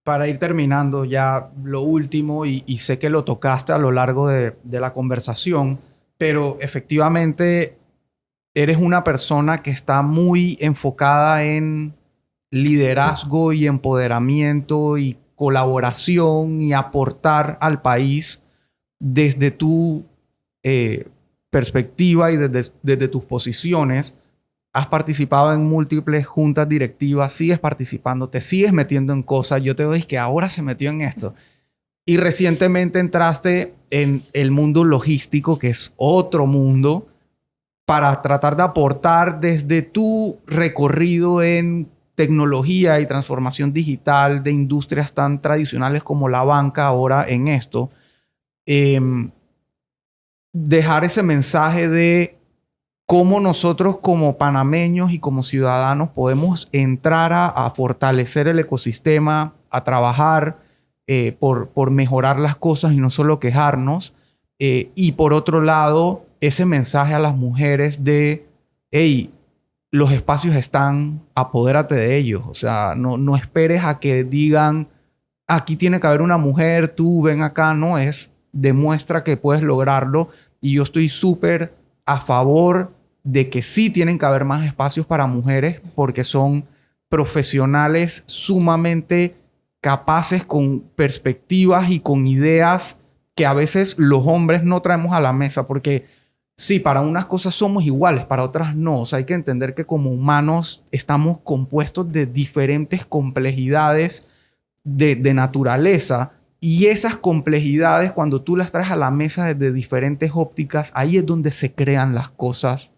Para ir terminando ya lo último, y sé que lo tocaste a lo largo de la conversación, pero efectivamente eres una persona que está muy enfocada en liderazgo y empoderamiento y colaboración y aportar al país desde tu perspectiva y desde tus posiciones. Has participado en múltiples juntas directivas, sigues participando, te sigues metiendo en cosas. Yo te doy que ahora se metió en esto. Y recientemente entraste en el mundo logístico, que es otro mundo, para tratar de aportar desde tu recorrido en tecnología y transformación digital de industrias tan tradicionales como la banca ahora en esto. Dejar ese mensaje de cómo nosotros como panameños y como ciudadanos podemos entrar a fortalecer el ecosistema, a trabajar por mejorar las cosas y no solo quejarnos. Y por otro lado, ese mensaje a las mujeres de, hey, los espacios están, apodérate de ellos. O sea, no esperes a que digan, aquí tiene que haber una mujer, tú ven acá. No, es, demuestra que puedes lograrlo. Y yo estoy súper a favor de que sí tienen que haber más espacios para mujeres, porque son profesionales sumamente capaces, con perspectivas y con ideas que a veces los hombres no traemos a la mesa, porque sí, para unas cosas somos iguales, para otras no. O sea, hay que entender que como humanos estamos compuestos de diferentes complejidades de naturaleza, y esas complejidades, cuando tú las traes a la mesa desde diferentes ópticas, ahí es donde se crean las cosas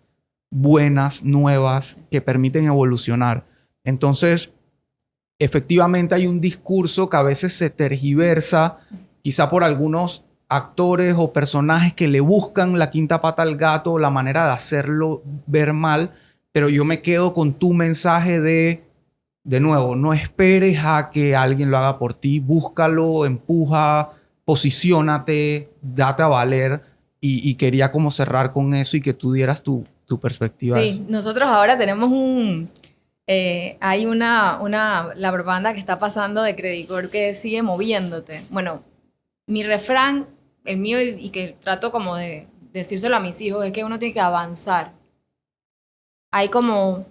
buenas, nuevas, que permiten evolucionar. Entonces, efectivamente hay un discurso que a veces se tergiversa, quizá por algunos actores o personajes que le buscan la quinta pata al gato, la manera de hacerlo ver mal, pero yo me quedo con tu mensaje de nuevo, no esperes a que alguien lo haga por ti, búscalo, empuja, posiciónate, date a valer, y quería como cerrar con eso y que tú dieras tu perspectiva. Sí, nosotros ahora tenemos hay la propaganda que está pasando de Credit Corp que sigue moviéndote. Bueno, mi refrán, el mío, y que trato como de decírselo a mis hijos, es que uno tiene que avanzar. Hay como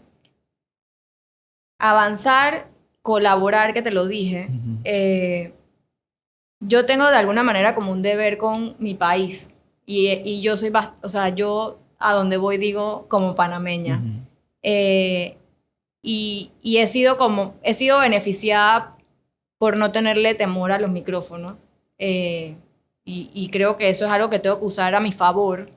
avanzar, colaborar, que te lo dije. Yo tengo de alguna manera como un deber con mi país. Y yo soy, o sea, yo a donde voy digo como panameña. Y he sido beneficiada por no tenerle temor a los micrófonos. Y creo que eso es algo que tengo que usar a mi favor.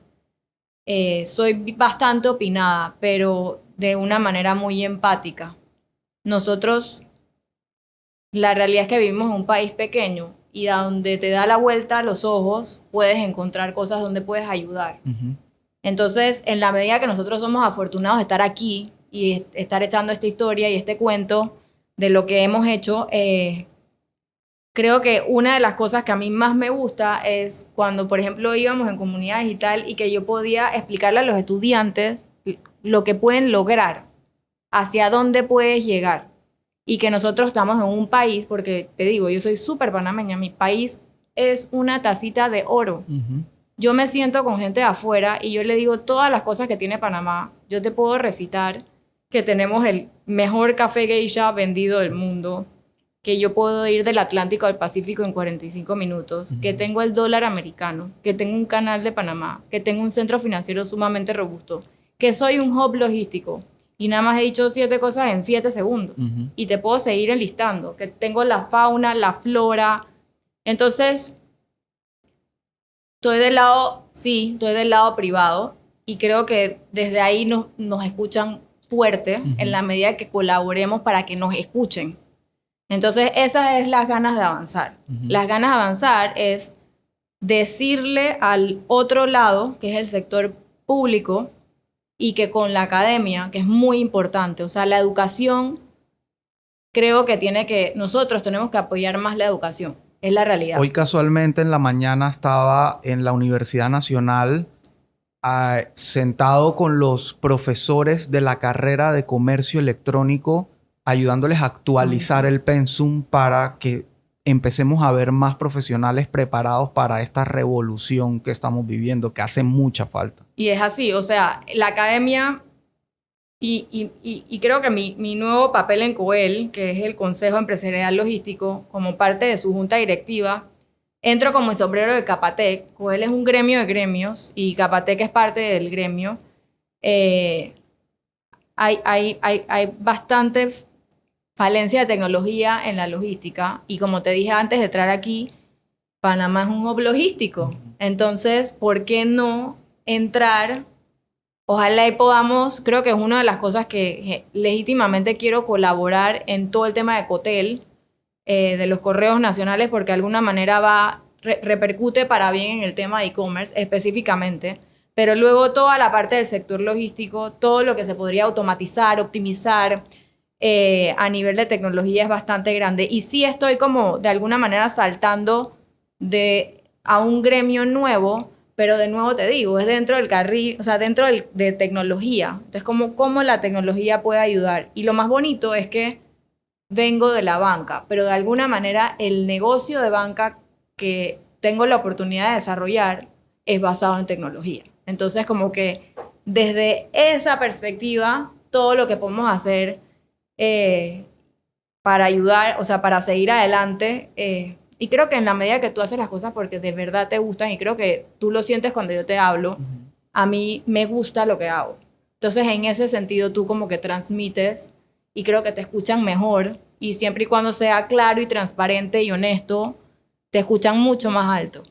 Soy bastante opinada, pero de una manera muy empática. Nosotros, la realidad es que vivimos en un país pequeño, y a donde te da la vuelta a los ojos, puedes encontrar cosas donde puedes ayudar. Entonces, en la medida que nosotros somos afortunados de estar aquí y estar echando esta historia y este cuento de lo que hemos hecho, creo que una de las cosas que a mí más me gusta es cuando, por ejemplo, íbamos en comunidad digital y que yo podía explicarle a los estudiantes lo que pueden lograr, hacia dónde puedes llegar. Y que nosotros estamos en un país, porque te digo, yo soy súper panameña, mi país es una tacita de oro. Yo me siento con gente de afuera y yo le digo todas las cosas que tiene Panamá. Yo te puedo recitar que tenemos el mejor café geisha vendido del mundo, que yo puedo ir del Atlántico al Pacífico en 45 minutos, que tengo el dólar americano, que tengo un canal de Panamá, que tengo un centro financiero sumamente robusto, que soy un hub logístico. Y nada más he dicho 7 cosas en 7 segundos. Y te puedo seguir enlistando, que tengo la fauna, la flora. Entonces, estoy del lado privado y creo que desde ahí nos escuchan fuerte en la medida que colaboremos para que nos escuchen. Entonces, esas es las ganas de avanzar. Las ganas de avanzar es decirle al otro lado, que es el sector público, y que con la academia, que es muy importante, o sea, la educación, creo que nosotros tenemos que apoyar más la educación. Es la realidad. Hoy casualmente en la mañana estaba en la Universidad Nacional sentado con los profesores de la carrera de comercio electrónico, ayudándoles a actualizar el pensum para que empecemos a ver más profesionales preparados para esta revolución que estamos viviendo, que hace mucha falta. Y es así, o sea, la academia y creo que mi nuevo papel en COEL, que es el Consejo Empresarial Logístico, como parte de su junta directiva, entro como el sombrero de Capatec. COEL es un gremio de gremios y Capatec es parte del gremio. Hay bastante falencia de tecnología en la logística y como te dije antes de entrar aquí, Panamá es un hub logístico. Entonces, ¿por qué no entrar? Ojalá y podamos, creo que es una de las cosas que legítimamente quiero colaborar en todo el tema de Cotel, de los correos nacionales, porque de alguna manera repercute para bien en el tema de e-commerce específicamente, pero luego toda la parte del sector logístico, todo lo que se podría automatizar, optimizar a nivel de tecnología es bastante grande. Y sí estoy como de alguna manera saltando a un gremio nuevo, pero de nuevo te digo, es dentro del carril, o sea, dentro de tecnología. Entonces, cómo la tecnología puede ayudar. Y lo más bonito es que vengo de la banca, pero de alguna manera el negocio de banca que tengo la oportunidad de desarrollar es basado en tecnología. Entonces, como que desde esa perspectiva, todo lo que podemos hacer para ayudar, o sea, para seguir adelante, y creo que en la medida que tú haces las cosas porque de verdad te gustan, y creo que tú lo sientes cuando yo te hablo, a mí me gusta lo que hago. Entonces, en ese sentido, tú como que transmites y creo que te escuchan mejor, y siempre y cuando sea claro y transparente y honesto, te escuchan mucho más alto.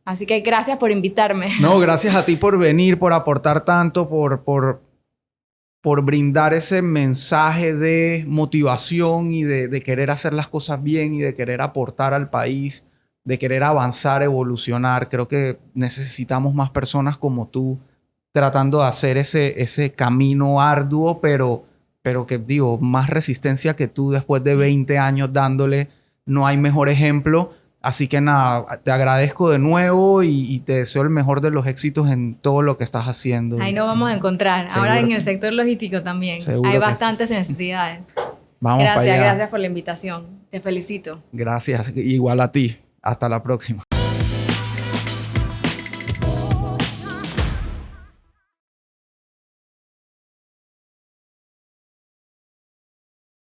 Así que gracias por invitarme. No, gracias a ti por venir, por aportar tanto, por brindar ese mensaje de motivación y de querer hacer las cosas bien y de querer aportar al país, de querer avanzar, evolucionar. Creo que necesitamos más personas como tú tratando de hacer ese camino arduo, pero que digo, más resistencia que tú después de 20 años dándole. No hay mejor ejemplo. Así que nada, te agradezco de nuevo y te deseo el mejor de los éxitos en todo lo que estás haciendo. Ahí nos vamos a encontrar. Seguro. Ahora en el sector logístico también. Seguro hay que bastantes necesidades. Vamos para allá. Gracias por la invitación. Te felicito. Gracias. Igual a ti. Hasta la próxima.